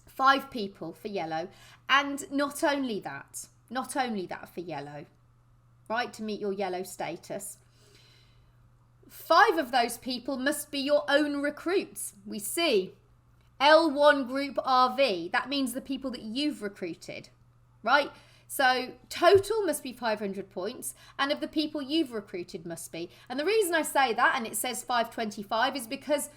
5 people for yellow. And not only that for yellow. right, to meet your yellow status. 5 of those people must be your own recruits. We see L1 group RV. That means the people that you've recruited, right? So total must be 500 points, and of the people you've recruited must be. And the reason I say that, and it says 525, is because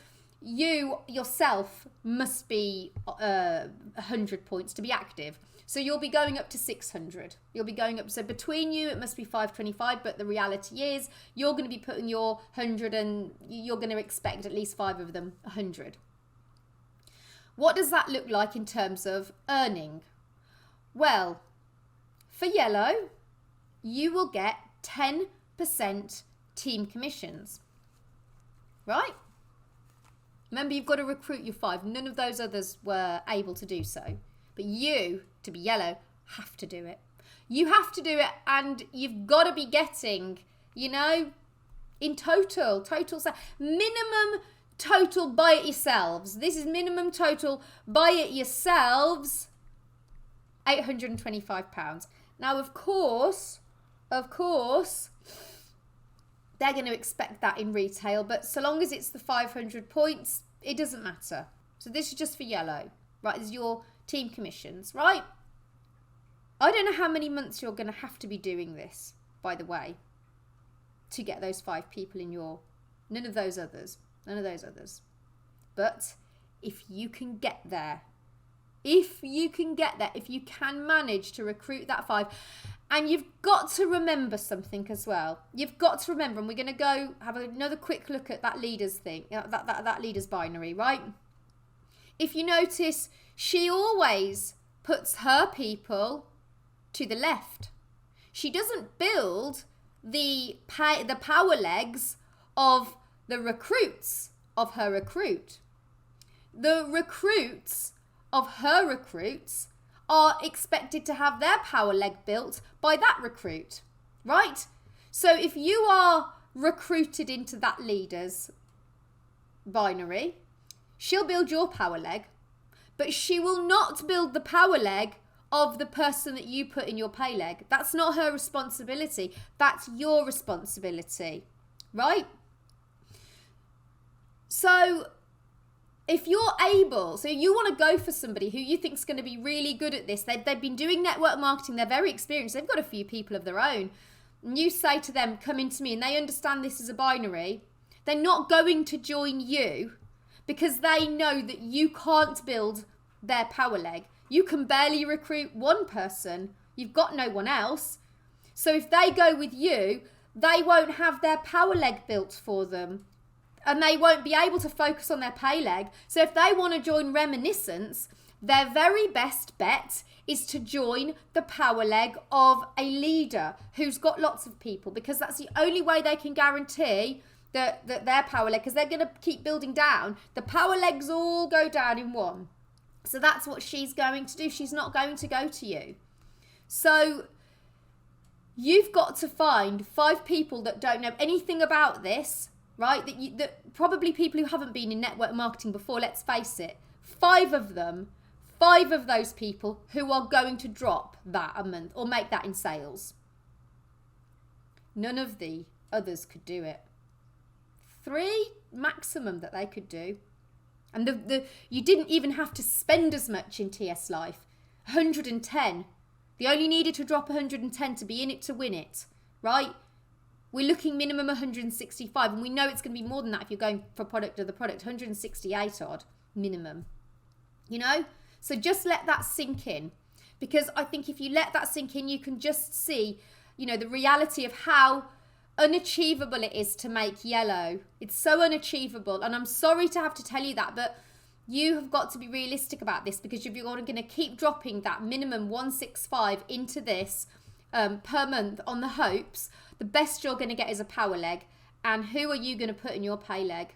you yourself must be 100 points to be active. So you'll be going up to 600. You'll be going up. So between you, it must be 525. But the reality is you're going to be putting your 100 and you're going to expect at least 5 of them 100. What does that look like in terms of earning? Well, for yellow, you will get 10% team commissions, right? Remember, you've got to recruit your 5. None of those others were able to do so. But you, to be yellow, have to do it. You have to do it, and you've got to be getting, you know, in total, minimum total, buy it yourselves. This is minimum total, buy it yourselves, £825. Now, of course, they're going to expect that in retail, but so long as it's the 500 points, it doesn't matter. So this is just for yellow, right? This is your team commissions, right? I don't know how many months you're going to have to be doing this, by the way, to get those 5 people in your, none of those others. But if you can get there, if you can manage to recruit that 5, and you've got to remember something as well. You've got to remember, and we're going to go have another quick look at that leaders thing, that leaders binary, right? If you notice, she always puts her people to the left. She doesn't build the power legs of the recruits of her recruit. The recruits of her recruits are expected to have their power leg built by that recruit, right? So if you are recruited into that leader's binary, she'll build your power leg, but she will not build the power leg of the person that you put in your pay leg. That's not her responsibility. That's your responsibility, right? So if you're able, so you want to go for somebody who you think is going to be really good at this, they've been doing network marketing, they're very experienced, they've got a few people of their own, and you say to them, come into me, and they understand this is a binary, they're not going to join you because they know that you can't build their power leg. You can barely recruit one person. You've got no one else. So if they go with you, they won't have their power leg built for them, and they won't be able to focus on their pay leg. So if they want to join Reminiscence, their very best bet is to join the power leg of a leader who's got lots of people, because that's the only way they can guarantee that their power leg, because they're going to keep building down. The power legs all go down in one. So that's what she's going to do. She's not going to go to you. So you've got to find 5 people that don't know anything about this, right? That probably people who haven't been in network marketing before, let's face it. 5 of those people who are going to drop that a month or make that in sales. None of the others could do it. 3 maximum that they could do. And you didn't even have to spend as much in TS Life. 110. They only needed to drop 110 to be in it to win it, right? We're looking minimum 165, and we know it's going to be more than that if you're going for product of the product, 168 odd minimum, you know? So just let that sink in, because I think if you let that sink in, you can just see, you know, the reality of how unachievable it is to make yellow. It's so unachievable, and I'm sorry to have to tell you that, but you have got to be realistic about this, because if you're going to keep dropping that minimum 165 into this per month on the hopes, the best you're going to get is a power leg. And who are you going to put in your pay leg?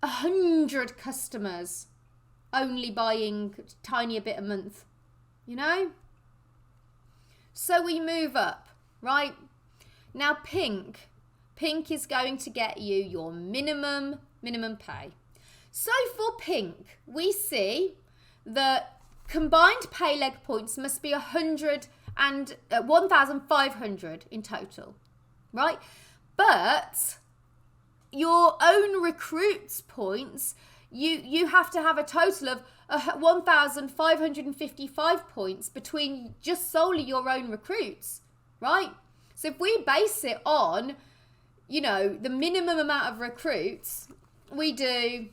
100 customers only buying tiny a bit a month, you know? So we move up, right? Now pink is going to get you your minimum pay. So for pink, we see that combined pay leg points must be 180. and 1,500 in total, right? But your own recruits points, you have to have a total of 1,555 points between just solely your own recruits, right? So if we base it on, the minimum amount of recruits, we do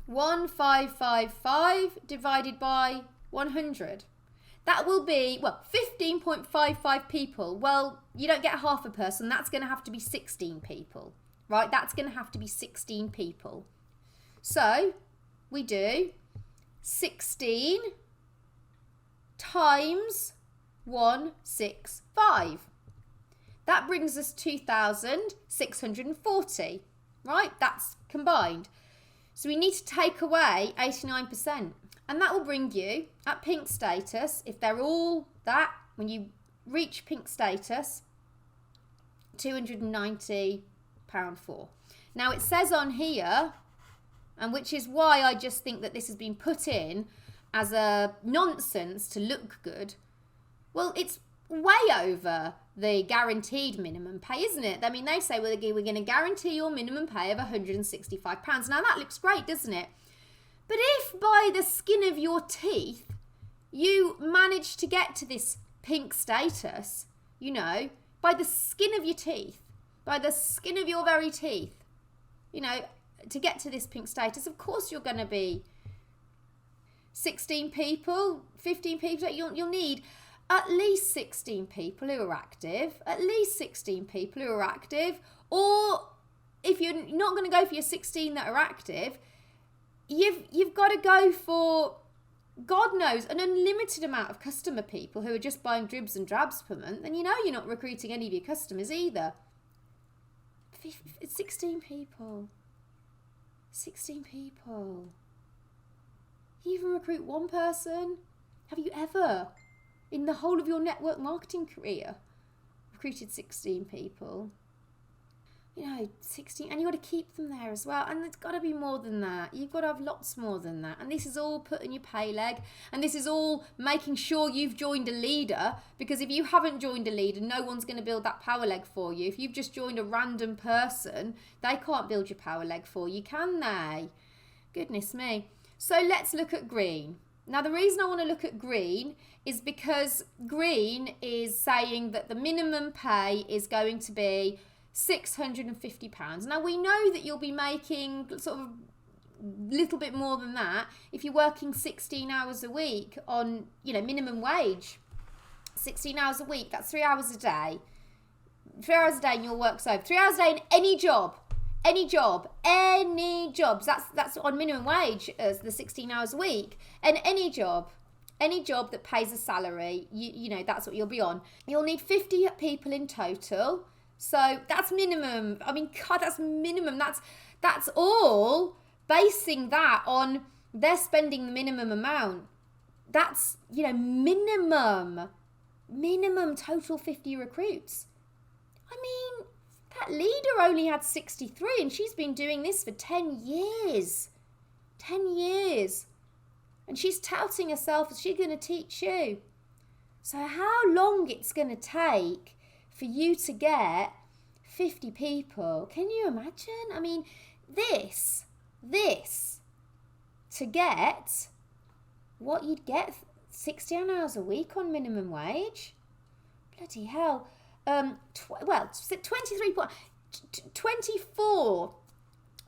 1,555 divided by 100. That will be, 15.55 people. Well, you don't get half a person. That's going to have to be 16 people, right? That's going to have to be 16 people. So we do 16 times 165. That brings us 2,640, right? That's combined. So we need to take away 89%. And that will bring you, at pink status, if they're all that, when you reach pink status, £290.04. Now it says on here, and which is why I just think that this has been put in as a nonsense to look good. Well, it's way over the guaranteed minimum pay, isn't it? I mean, they say, well, we're going to guarantee your minimum pay of £165. Now that looks great, doesn't it? But if by the skin of your teeth, you manage to get to this pink status, by the skin of your teeth, by the skin of your very teeth, to get to this pink status, of course you're going to be 16 people, 15 people. You'll need at least 16 people who are active, or if you're not going to go for your 16 that are active, you've got to go for, God knows, an unlimited amount of customer people who are just buying dribs and drabs per month, and you're not recruiting any of your customers either. 16 people. 16 people. You even recruit one person? Have you ever, in the whole of your network marketing career, recruited 16 people? 16, and you've got to keep them there as well. And it's got to be more than that. You've got to have lots more than that. And this is all put in your pay leg. And this is all making sure you've joined a leader. Because if you haven't joined a leader, no one's going to build that power leg for you. If you've just joined a random person, they can't build your power leg for you, can they? Goodness me. So let's look at green. Now, the reason I want to look at green is because green is saying that the minimum pay is going to be £650. Now, we know that you'll be making sort of a little bit more than that if you're working 16 hours a week on, minimum wage. 16 hours a week, that's 3 hours a day. 3 hours a day and your work's over. 3 hours a day in any job. Any jobs. That's on minimum wage as the 16 hours a week. And any job that pays a salary, that's what you'll be on. You'll need 50 people in total. So that's minimum. I mean, God, that's minimum. That's all basing that on they're spending the minimum amount. That's, minimum total 50 recruits. I mean, that leader only had 63 and she's been doing this for 10 years. 10 years. And she's touting herself as she's going to teach you. So how long it's going to take for you to get 50 people? Can you imagine? I mean, this, to get what you'd get 16 hours a week on minimum wage? Bloody hell. 24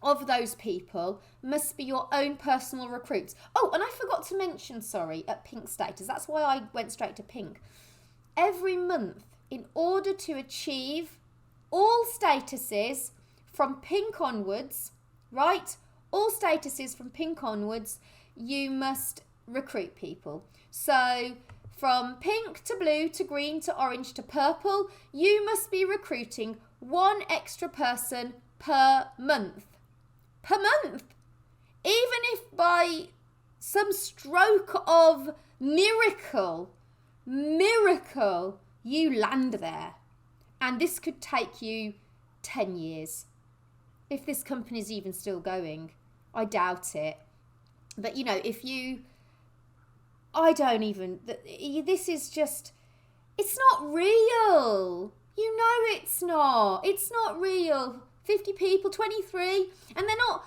of those people must be your own personal recruits. Oh, and I forgot to mention, at pink status. That's why I went straight to pink. Every month, in order to achieve all statuses from pink onwards, right? All statuses from pink onwards, you must recruit people. So from pink to blue to green to orange to purple, you must be recruiting one extra person per month. Per month. Even if by some stroke of miracle, you land there. And this could take you 10 years. If this company's even still going. I doubt it. But, this is just, It's not real. You know it's not. It's not real. 50 people, 23, and they're not,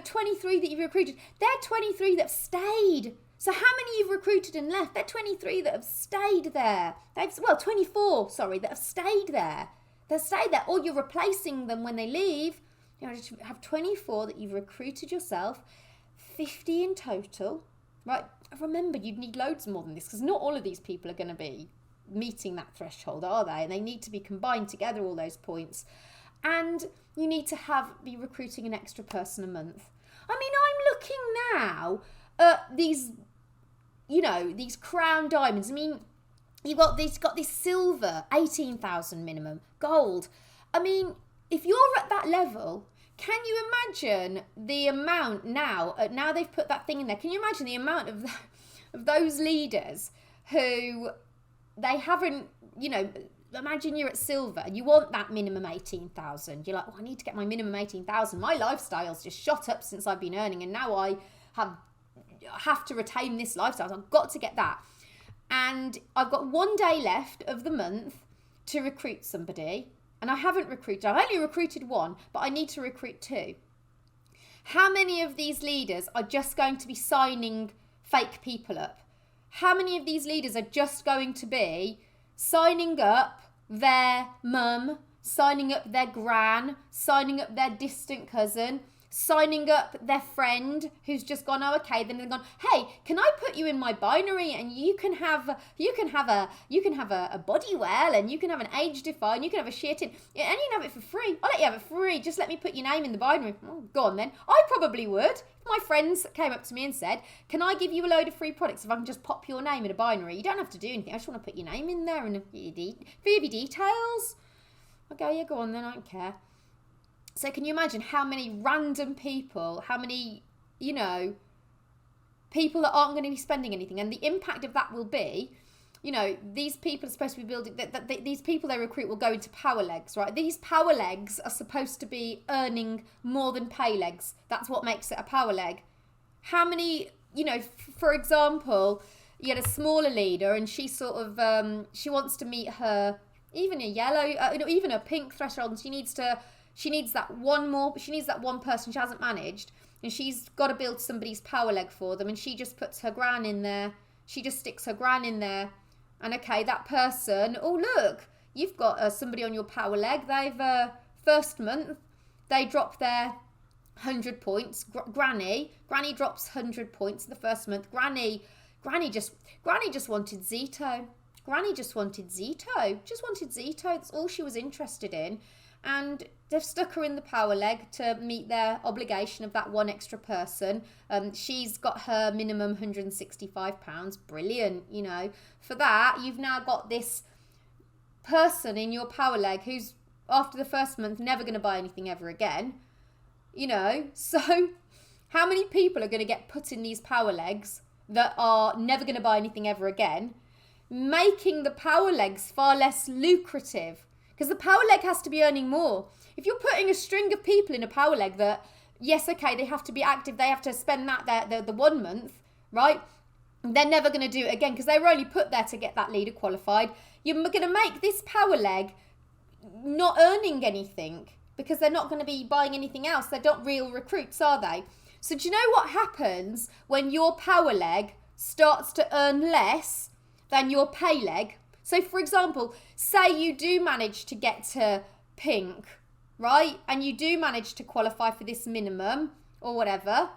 23 that you've recruited. They're 23 that have stayed. So how many you've recruited and left? They're 23 that have stayed there. 24, that have stayed there. They've stayed there, or you're replacing them when they leave. Just have 24 that you've recruited yourself, 50 in total, right? Remember, you'd need loads more than this, because not all of these people are going to be meeting that threshold, are they? And they need to be combined together, all those points. And you need to be recruiting an extra person a month. I mean, I'm looking now at these, these crown diamonds. I mean, you've got this silver, 18,000 minimum, gold. I mean, if you're at that level, can you imagine the amount now they've put that thing in there, can you imagine the amount of those leaders who they haven't, imagine you're at silver and you want that minimum 18,000. You're like, I need to get my minimum 18,000. My lifestyle's just shot up since I've been earning, and now I have to retain this lifestyle. So I've got to get that. And I've got 1 day left of the month to recruit somebody. And I haven't recruited. I've only recruited 1, but I need to recruit 2. How many of these leaders are just going to be signing fake people up? How many of these leaders are just going to be signing up their mum, signing up their gran, signing up their distant cousin, signing up their friend who's just gone, oh, okay, then they've gone, hey, can I put you in my binary, and you can have a body well, and you can have an age define, you can have a shit in, and you can have it for free. I'll let you have it for free. Just let me put your name in the binary. Oh, go on then. I probably would. If my friends came up to me and said, can I give you a load of free products if I can just pop your name in a binary? You don't have to do anything. I just want to put your name in there and a few details. I go, yeah, go on then. I don't care. So can you imagine how many random people, how many, people that aren't going to be spending anything, and the impact of that will be, these people are supposed to be building, these people they recruit will go into power legs, right? These power legs are supposed to be earning more than pay legs. That's what makes it a power leg. How many, for example, you had a smaller leader and she sort of, she wants to meet her, even a yellow, even a pink threshold, and she needs that one person she hasn't managed, and she's got to build somebody's power leg for them, and she just puts her gran in there. She just sticks her gran in there. And okay, that person, oh look, you've got somebody on your power leg. They've, first month, they drop their 100 points. Granny drops 100 points the first month. Granny just wanted Zito. Granny just wanted Zito. That's all she was interested in. And they've stuck her in the power leg to meet their obligation of that one extra person. She's got her minimum £165. Brilliant, For that, you've now got this person in your power leg who's, after the first month, never going to buy anything ever again. So how many people are going to get put in these power legs that are never going to buy anything ever again, making the power legs far less lucrative? Because the power leg has to be earning more. If you're putting a string of people in a power leg that, yes, okay, they have to be active, they have to spend the 1 month, right? They're never going to do it again because they were only put there to get that leader qualified. You're going to make this power leg not earning anything because they're not going to be buying anything else. They're not real recruits, are they? So do you know what happens when your power leg starts to earn less than your pay leg? So, for example, say you do manage to get to pink, right? And you do manage to qualify for this minimum or whatever,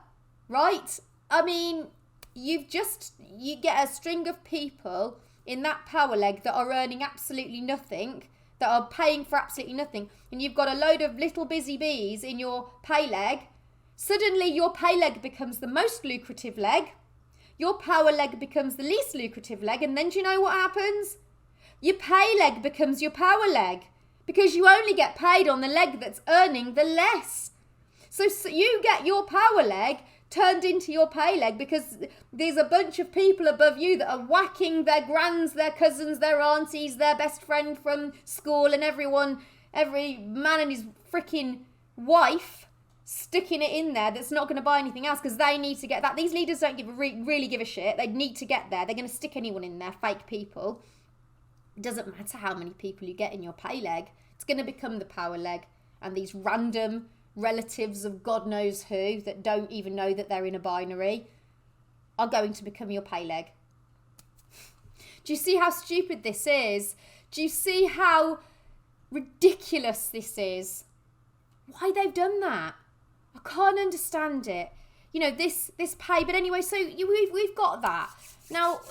right? I mean, you get a string of people in that power leg that are earning absolutely nothing, that are paying for absolutely nothing, and you've got a load of little busy bees in your pay leg. Suddenly, your pay leg becomes the most lucrative leg. Your power leg becomes the least lucrative leg. And then do you know what happens? Your pay leg becomes your power leg because you only get paid on the leg that's earning the less. So you get your power leg turned into your pay leg because there's a bunch of people above you that are whacking their grans, their cousins, their aunties, their best friend from school, and every man and his freaking wife sticking it in there that's not going to buy anything else because they need to get that. These leaders don't really give a shit. They need to get there. They're going to stick anyone in there, fake people. It doesn't matter how many people you get in your pay leg. It's going to become the power leg. And these random relatives of God knows who that don't even know that they're in a binary are going to become your pay leg. Do you see how stupid this is? Do you see how ridiculous this is? Why they've done that? I can't understand it. You know, this pay, but anyway, so we've got that. Now,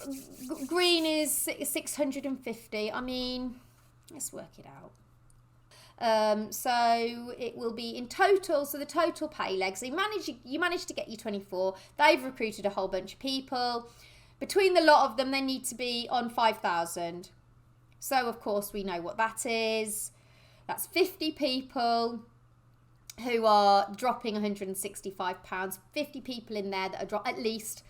green is 650. I mean, let's work it out. So it will be in total, so the total pay leg. So you managed to get your 24. They've recruited a whole bunch of people. Between the lot of them, they need to be on 5,000. So, of course, we know what that is. That's 50 people who are dropping £165. 50 people in there that are at least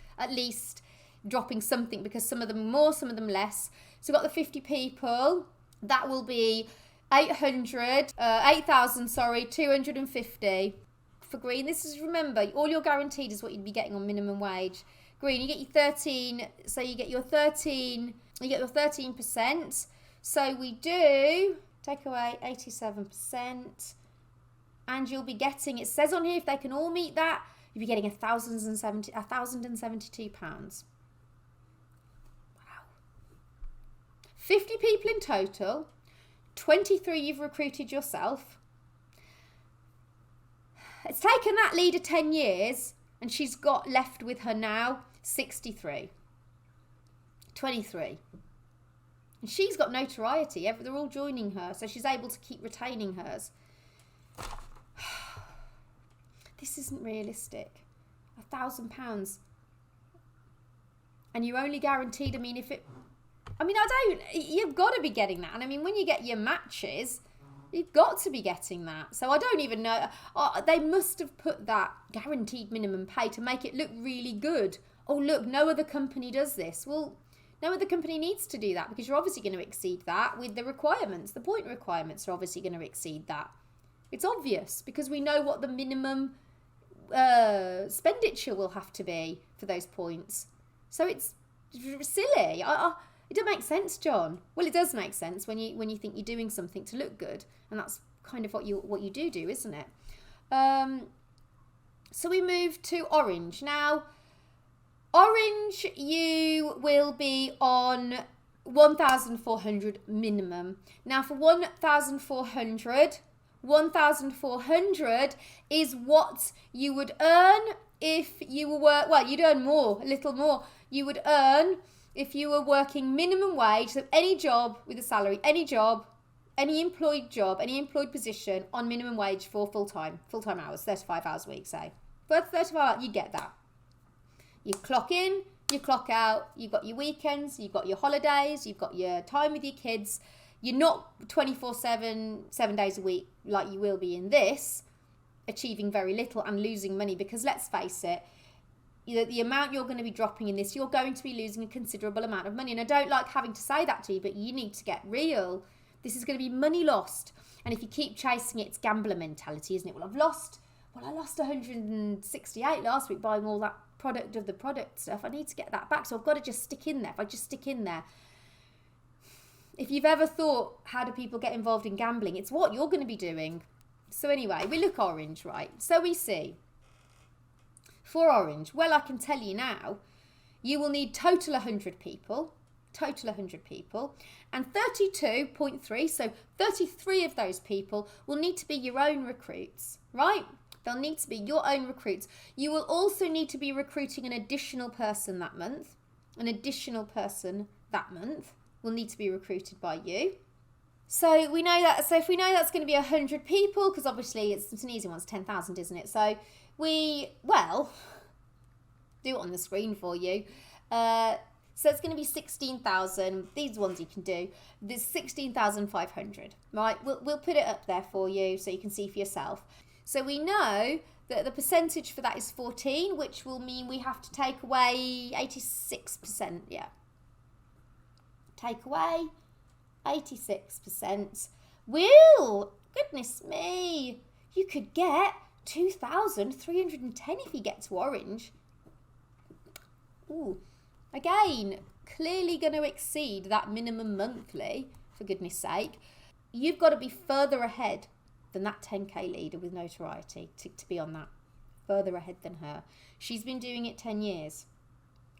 dropping something, because some of them more, some of them less. So, we've got the 50 people. That will be 8,250 for green. This is, remember, all you're guaranteed is what you'd be getting on minimum wage. Green, you get your 13, so you get your 13%. So we do take away 87%, and you'll be getting, it says on here, if they can all meet that, you'll be getting £1,072. Wow. 50 people in total, 23 you've recruited yourself. It's taken that leader 10 years, and she's got left with her now 63. 23. And she's got notoriety. They're all joining her, so she's able to keep retaining hers. This isn't realistic. £1,000. And you're only guaranteed, you've got to be getting that. And I mean, when you get your matches, you've got to be getting that. So I don't even know. They must have put that guaranteed minimum pay to make it look really good. Oh, look, no other company does this. Well, no other company needs to do that, because you're obviously going to exceed that with the requirements. The point requirements are obviously going to exceed that. It's obvious, because we know what the minimum expenditure will have to be for those points. So it's silly. It doesn't make sense, John. Well, it does make sense when you think you're doing something to look good, and that's kind of what you do, isn't it? So we move to orange. Now, orange, you will be on 1,400 minimum. Now, for 1,400 is what you would earn if you were, you'd earn more, a little more. You would earn if you were working minimum wage, so any job with a salary, any job, any employed position on minimum wage for full-time hours, 35 hours a week, say. For 35 hours, you get that. You clock in, you clock out, you've got your weekends, you've got your holidays, you've got your time with your kids. You're not 24/7, 7 days a week like you will be in this, achieving very little and losing money, because let's face it, the amount you're going to be dropping in this, you're going to be losing a considerable amount of money. And I don't like having to say that to you, but you need to get real. This is going to be money lost. And if you keep chasing it, it's gambler mentality, isn't it? I lost 168 last week buying all that product stuff. I need to get that back, so I've got to just stick in there. If I just stick in there, if you've ever thought, how do people get involved in gambling, it's what you're going to be doing. So anyway, we look orange, right? So we see for orange, well, I can tell you now, you will need total 100 people, and 32.3, so 33 of those people will need to be your own recruits, right? They'll need to be your own recruits. You will also need to be recruiting an additional person that month. Will need to be recruited by you. So we know that. So if we know that's going to be 100 people, because obviously it's an easy one, it's 10,000, isn't it? So do it on the screen for you. So it's going to be 16,000. These ones you can do. There's 16,500. Right? We'll put it up there for you so you can see for yourself. So we know that the percentage for that is 14, which will mean we have to take away 86%. Yeah. Take away 86%. Will, goodness me, you could get 2,310 if you get to orange. Ooh, again, clearly going to exceed that minimum monthly, for goodness sake, you've got to be further ahead than that 10K leader with notoriety to be on that. Further ahead than her. She's been doing it 10 years.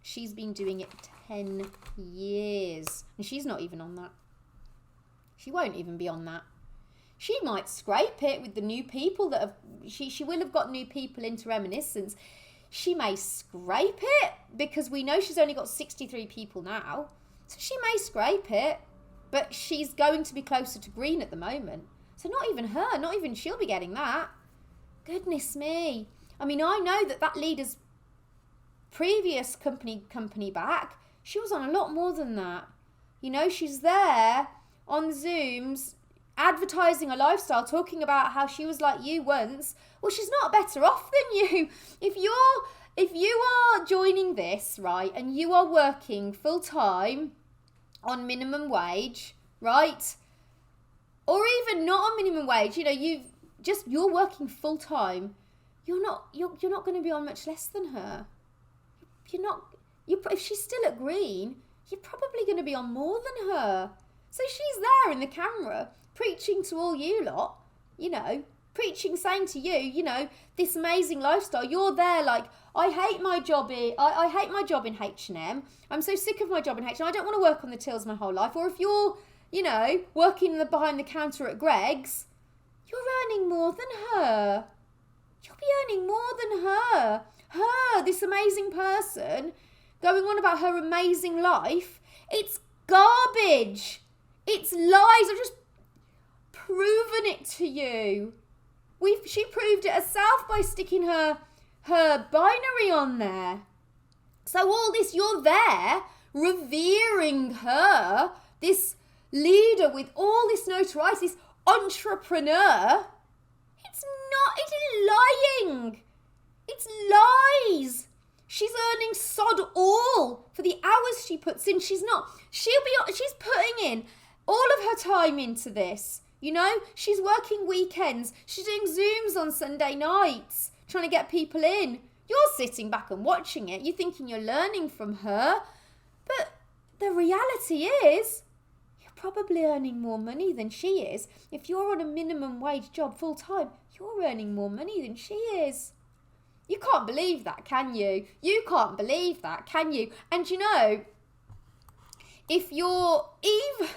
She's been doing it 10 years. And she's not even on that. She won't even be on that. She might scrape it with the new people that have... She will have got new people into Reminiscence. She may scrape it because we know she's only got 63 people now. So she may scrape it, but she's going to be closer to green at the moment. So not even her, not even she'll be getting that. Goodness me. I mean, I know that leader's previous company back, she was on a lot more than that. You know, she's there on Zooms advertising a lifestyle, talking about how she was like you once. Well, she's not better off than you. If you are joining this, right, and you are working full time on minimum wage, right, or even not on minimum wage, you know, you're working full time, you're not going to be on much less than her. If she's still at green, you're probably going to be on more than her. So she's there in the camera preaching to all you lot, you know, saying to you, you know, this amazing lifestyle. You're there like, I hate my job I hate my job in H&M. I'm so sick of my job in H&M. I don't want to work on the tills my whole life. Or if you're, you know, working behind the counter at Greg's, you're earning more than her. You'll be earning more than her. Her, this amazing person, going on about her amazing life. It's garbage. It's lies. I've just proven it to you. She proved it herself by sticking her binary on there. So all this, you're there revering her, this leader with all this notoriety, this entrepreneur. It is lying. It's lies. She's earning sod all for the hours she puts in. She's putting in all of her time into this. You know, she's working weekends. She's doing Zooms on Sunday nights, trying to get people in. You're sitting back and watching it. You're thinking you're learning from her. But the reality is, you're probably earning more money than she is. If you're on a minimum wage job full time, you're earning more money than she is. You can't believe that, can you? You can't believe that, can you? And you know, if you're even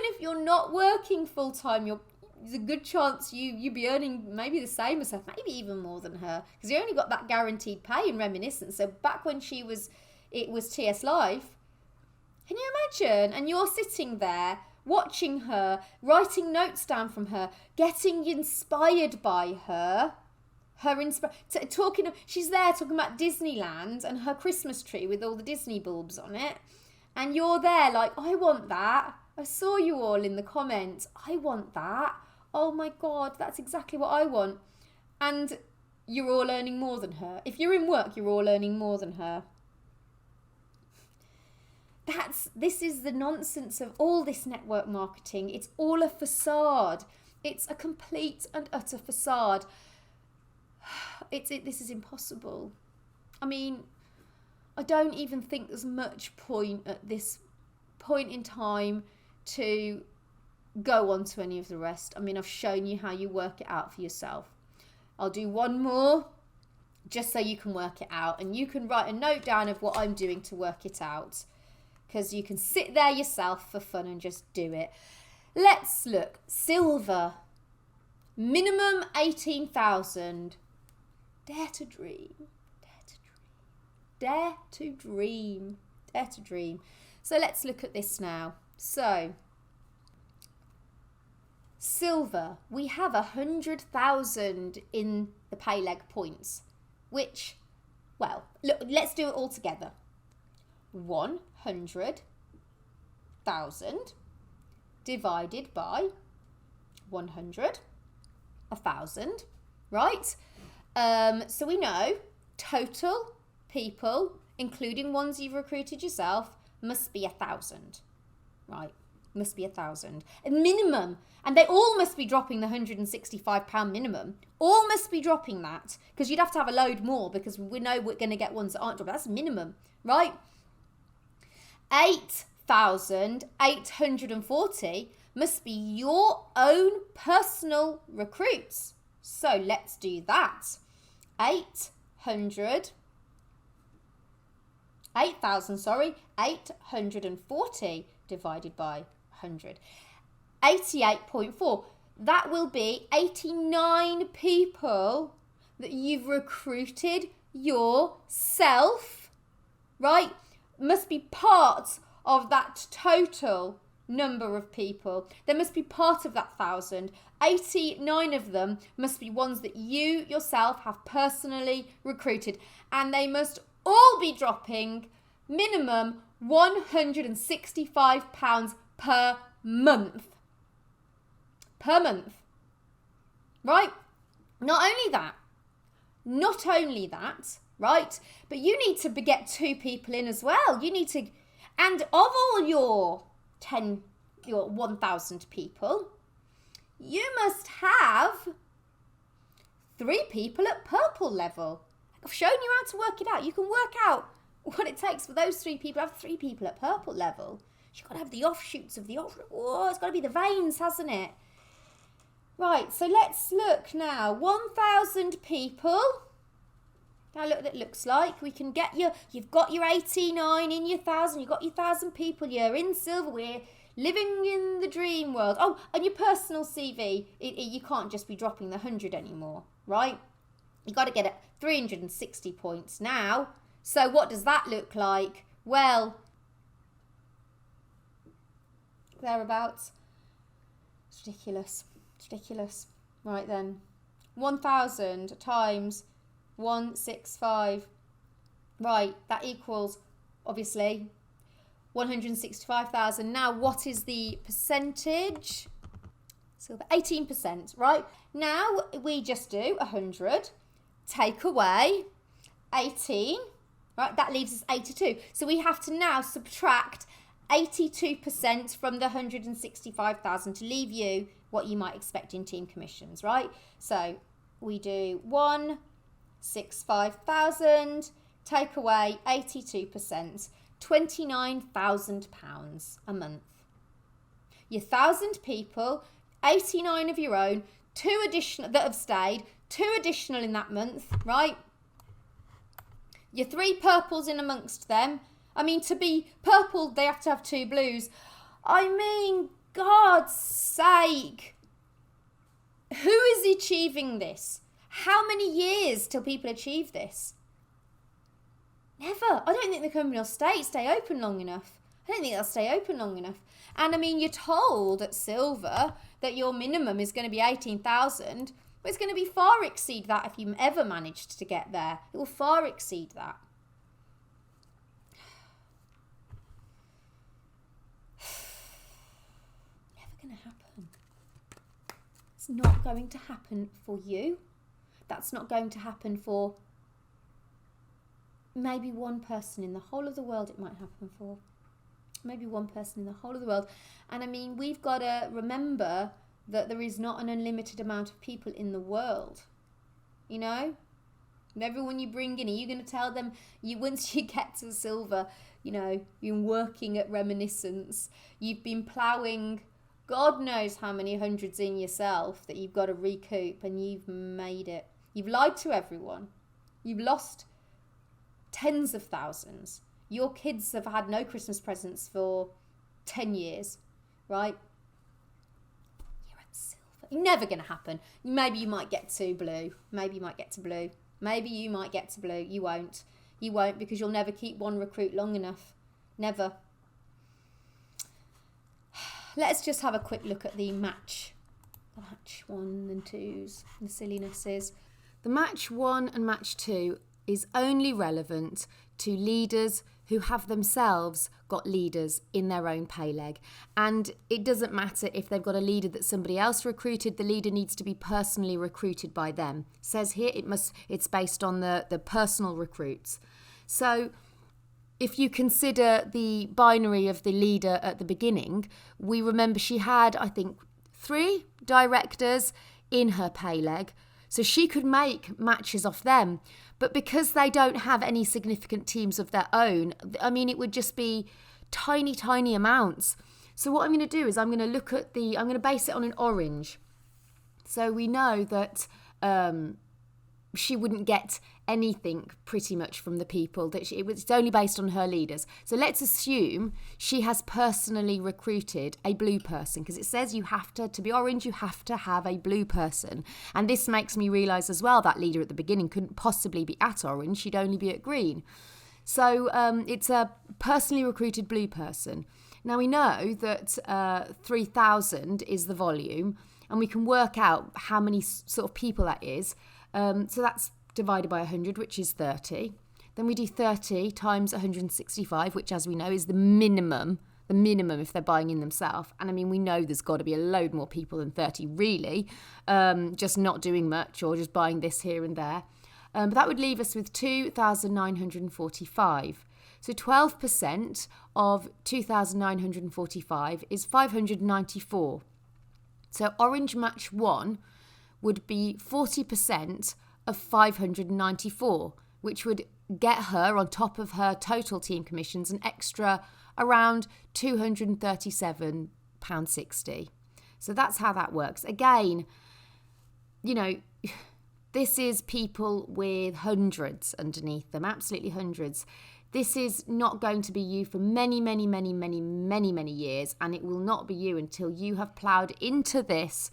if you're not working full time, there's a good chance you'd be earning maybe the same as her, maybe even more than her, because you only got that guaranteed pay in Reminiscence. So back when it was TS Life, can you imagine? And you're sitting there watching her, writing notes down from her, getting inspired by her. She's there talking about Disneyland and her Christmas tree with all the Disney bulbs on it. And you're there like, I want that. I saw you all in the comments. I want that. Oh my God, that's exactly what I want. And you're all earning more than her. If you're in work, you're all earning more than her. This is the nonsense of all this network marketing. It's all a facade. It's a complete and utter facade. This is impossible. I mean, I don't even think there's much point at this point in time to go on to any of the rest. I mean, I've shown you how you work it out for yourself. I'll do one more just so you can work it out, and you can write a note down of what I'm doing to work it out, because you can sit there yourself for fun and just do it. Let's look. Silver, minimum 18,000. Dare to dream. Dare to dream. Dare to dream. So let's look at this now. So, silver, we have 100,000 in the pay leg points, which, well, look, let's do it all together. 100,000 divided by 100, 1,000, right? So we know total people, including ones you've recruited yourself, must be 1,000, right? Must be 1,000. A minimum, and they all must be dropping the £165 minimum. All must be dropping that, because you'd have to have a load more, because we know we're going to get ones that aren't dropping. That's minimum, right? 8,840 must be your own personal recruits. So let's do that. 8,840 divided by 100. 88.4. That will be 89 people that you've recruited yourself, right? Must be part of that total number of people. There must be part of that 1,000. 89 of them must be ones that you yourself have personally recruited, and they must all be dropping minimum £165 per month. Per month. Right? Not only that, right? But you need to get 2 people in as well. You need to, and of all your 1,000 people, you must have 3 people at purple level. I've shown you how to work it out. You can work out what it takes for those 3 people. Have 3 people at purple level. You've got to have the offshoots of the oh, it's got to be the veins, hasn't it? Right, so let's look now. 1,000 people. Now look what it looks like. We can get you've got your 89 in your 1,000. You've got your 1,000 people. You're in silver. We're living in the dream world. Oh, and your personal CV. You can't just be dropping the 100 anymore, right? You've got to get it 360 points now. So what does that look like? Well, thereabouts. It's ridiculous. It's ridiculous. Right then. 1,000 times 165. Right, that equals, obviously, 165,000. Now, what is the percentage? So 18%, right? Now, we just do 100. Take away 18. Right, that leaves us 82. So we have to now subtract 82% from the 165,000 to leave you what you might expect in team commissions, right? So we do 165,000, take away 82%, £29,000 a month. Your 1,000 people, 89 of your own, 2 additional that have stayed, 2 additional in that month, right? Your 3 purples in amongst them. I mean, to be purple, they have to have 2 blues. I mean, God's sake. Who is achieving this? How many years till people achieve this? Never. I don't think the company will stay open long enough. I don't think they'll stay open long enough. And I mean, you're told at silver that your minimum is going to be 18,000. But it's going to be far exceed that if you ever managed to get there. It will far exceed that. Never going to happen. It's not going to happen for you. That's not going to happen for maybe one person in the whole of the world. It might happen for maybe one person in the whole of the world. And I mean, we've got to remember that there is not an unlimited amount of people in the world, you know? And everyone you bring in, are you going to tell them, once you get to silver, you know, you've been working at Reminiscence, you've been ploughing God knows how many hundreds in yourself that you've got to recoup, and you've made it. You've lied to everyone. You've lost tens of thousands. Your kids have had no Christmas presents for 10 years, right? Never going to happen. Maybe you might get to blue. Maybe you might get to blue. Maybe you might get to blue. You won't. You won't, because you'll never keep one recruit long enough. Never. Let's just have a quick look at the match 1 and 2s, the sillinesses. The match 1 and match 2 is only relevant to leaders who have themselves got leaders in their own pay leg. And it doesn't matter if they've got a leader that somebody else recruited, the leader needs to be personally recruited by them. It says here it's based on the personal recruits. So if you consider the binary of the leader at the beginning, we remember she had, I think, 3 directors in her pay leg. So she could make matches off them. But because they don't have any significant teams of their own, I mean, it would just be tiny amounts. So what I'm going to do is I'm going to base it on an orange. So we know that she wouldn't get anything pretty much from the people that it's only based on her leaders. So let's assume she has personally recruited a blue person, because it says to be orange, you have to have a blue person. And this makes me realise as well that leader at the beginning couldn't possibly be at orange, she'd only be at green. So it's a personally recruited blue person. Now we know that 3,000 is the volume, and we can work out how many sort of people that is. So that's divided by 100, which is 30. Then we do 30 times 165, which, as we know, is the minimum if they're buying in themselves. And I mean, we know there's got to be a load more people than 30, really, just not doing much or just buying this here and there. But that would leave us with 2,945. So 12% of 2,945 is 594. So orange match 1 would be 40% of 594, which would get her, on top of her total team commissions, an extra around £237.60. So that's how that works. Again, this is people with hundreds underneath them, absolutely hundreds. This is not going to be you for many years, and it will not be you until you have ploughed into this,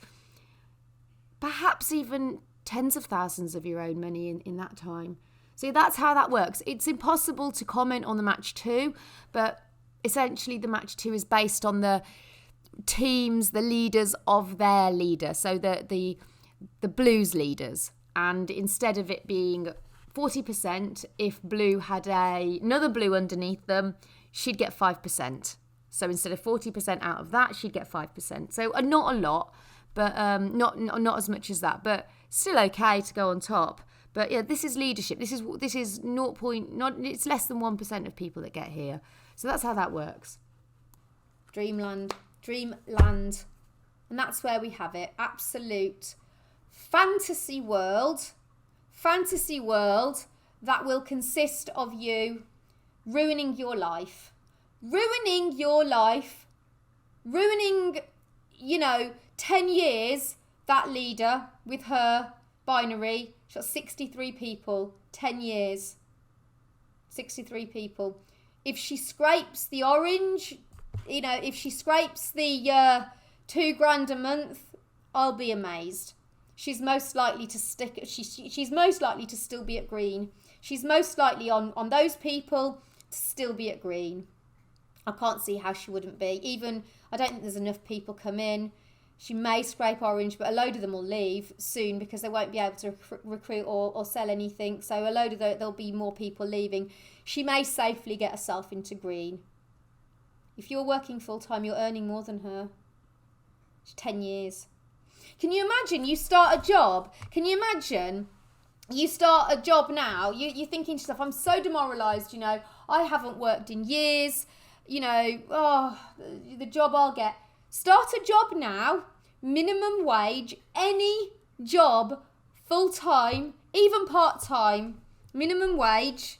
perhaps even tens of thousands of your own money in that time. So that's how that works. It's impossible to comment on the match 2, but essentially the match 2 is based on the teams, the leaders of their leader, so the blues leaders. And instead of it being 40%, if blue had another blue underneath them, she'd get 5%. So instead of 40% out of that, she'd get 5%. So not a lot, but not as much as that, but still okay to go on top. But yeah, this is leadership. This is it's less than 1% of people that get here. So that's how that works. Dreamland, and that's where we have it. Absolute fantasy world that will consist of you ruining your life, 10 years, that leader with her binary, she's got 63 people, 10 years, 63 people. If she scrapes the orange, if she scrapes the $2,000 a month, I'll be amazed. She's most likely to she's most likely to still be at green. She's most likely on those people to still be at green. I can't see how she wouldn't be. I don't think there's enough people come in. She may scrape orange, but a load of them will leave soon because they won't be able to recruit or sell anything. So there'll be more people leaving. She may safely get herself into green. If you're working full time, you're earning more than her. 10 years. Can you imagine you start a job? Can you imagine you start a job now? You're thinking to yourself, I'm so demoralised, I haven't worked in years, the job I'll get. Start a job now, minimum wage, any job, full-time, even part-time, minimum wage,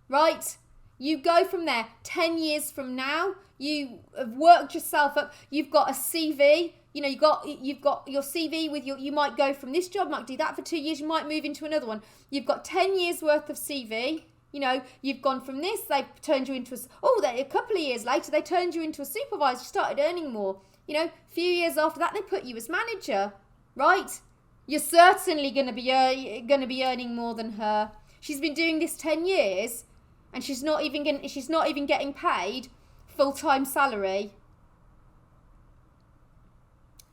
right? You go from there. 10 years from now, you have worked yourself up. You've got a CV. You've got your CV with you might go from this job, might do that for 2 years, you might move into another one. You've got 10 years worth of CV. You've gone from this, they've turned you into a couple of years later, they turned you into a supervisor, you started earning more. A few years after that, they put you as manager, right? You're certainly going to be earning more than her. She's been doing this 10 years, and she's not even getting paid full-time salary.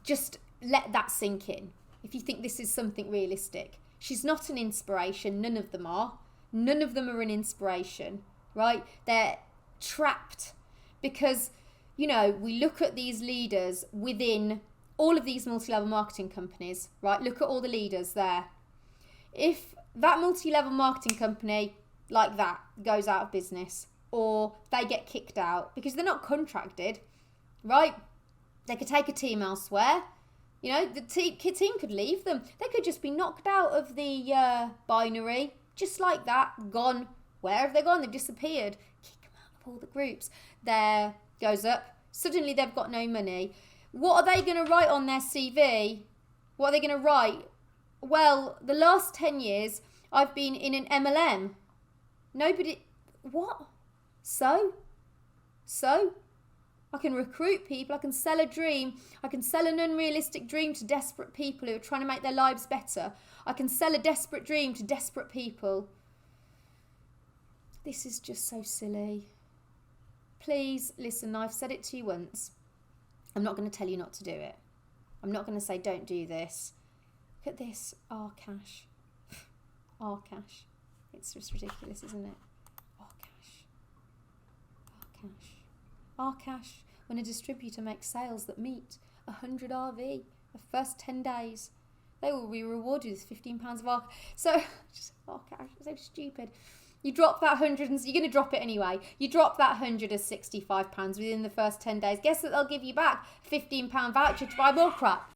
Just let that sink in. If you think this is something realistic, she's not an inspiration. None of them are. None of them are an inspiration, right? They're trapped because. We look at these leaders within all of these multi-level marketing companies, right? Look at all the leaders there. If that multi-level marketing company like that goes out of business or they get kicked out because they're not contracted, right? They could take a team elsewhere. The team could leave them. They could just be knocked out of the binary, just like that, gone. Where have they gone? They've disappeared. Kick them out of all the groups. There goes up. Suddenly they've got no money. What are they going to write on their CV? What are they going to write? Well, the last 10 years, I've been in an MLM. Nobody... What? So? I can recruit people. I can sell a dream. I can sell an unrealistic dream to desperate people who are trying to make their lives better. I can sell a desperate dream to desperate people. This is just so silly. Please, listen, I've said it to you once. I'm not going to tell you not to do it. I'm not going to say don't do this. Look at this. Our cash. Our cash. It's just ridiculous, isn't it? Our cash. Our cash. Our cash. When a distributor makes sales that meet 100 RV the first 10 days, they will be rewarded with £15 of our... So, just our cash. So stupid. You drop that 100 and you're going to drop it anyway. You drop that £165 within the first 10 days. Guess that they'll give you back a £15 voucher to buy more crap.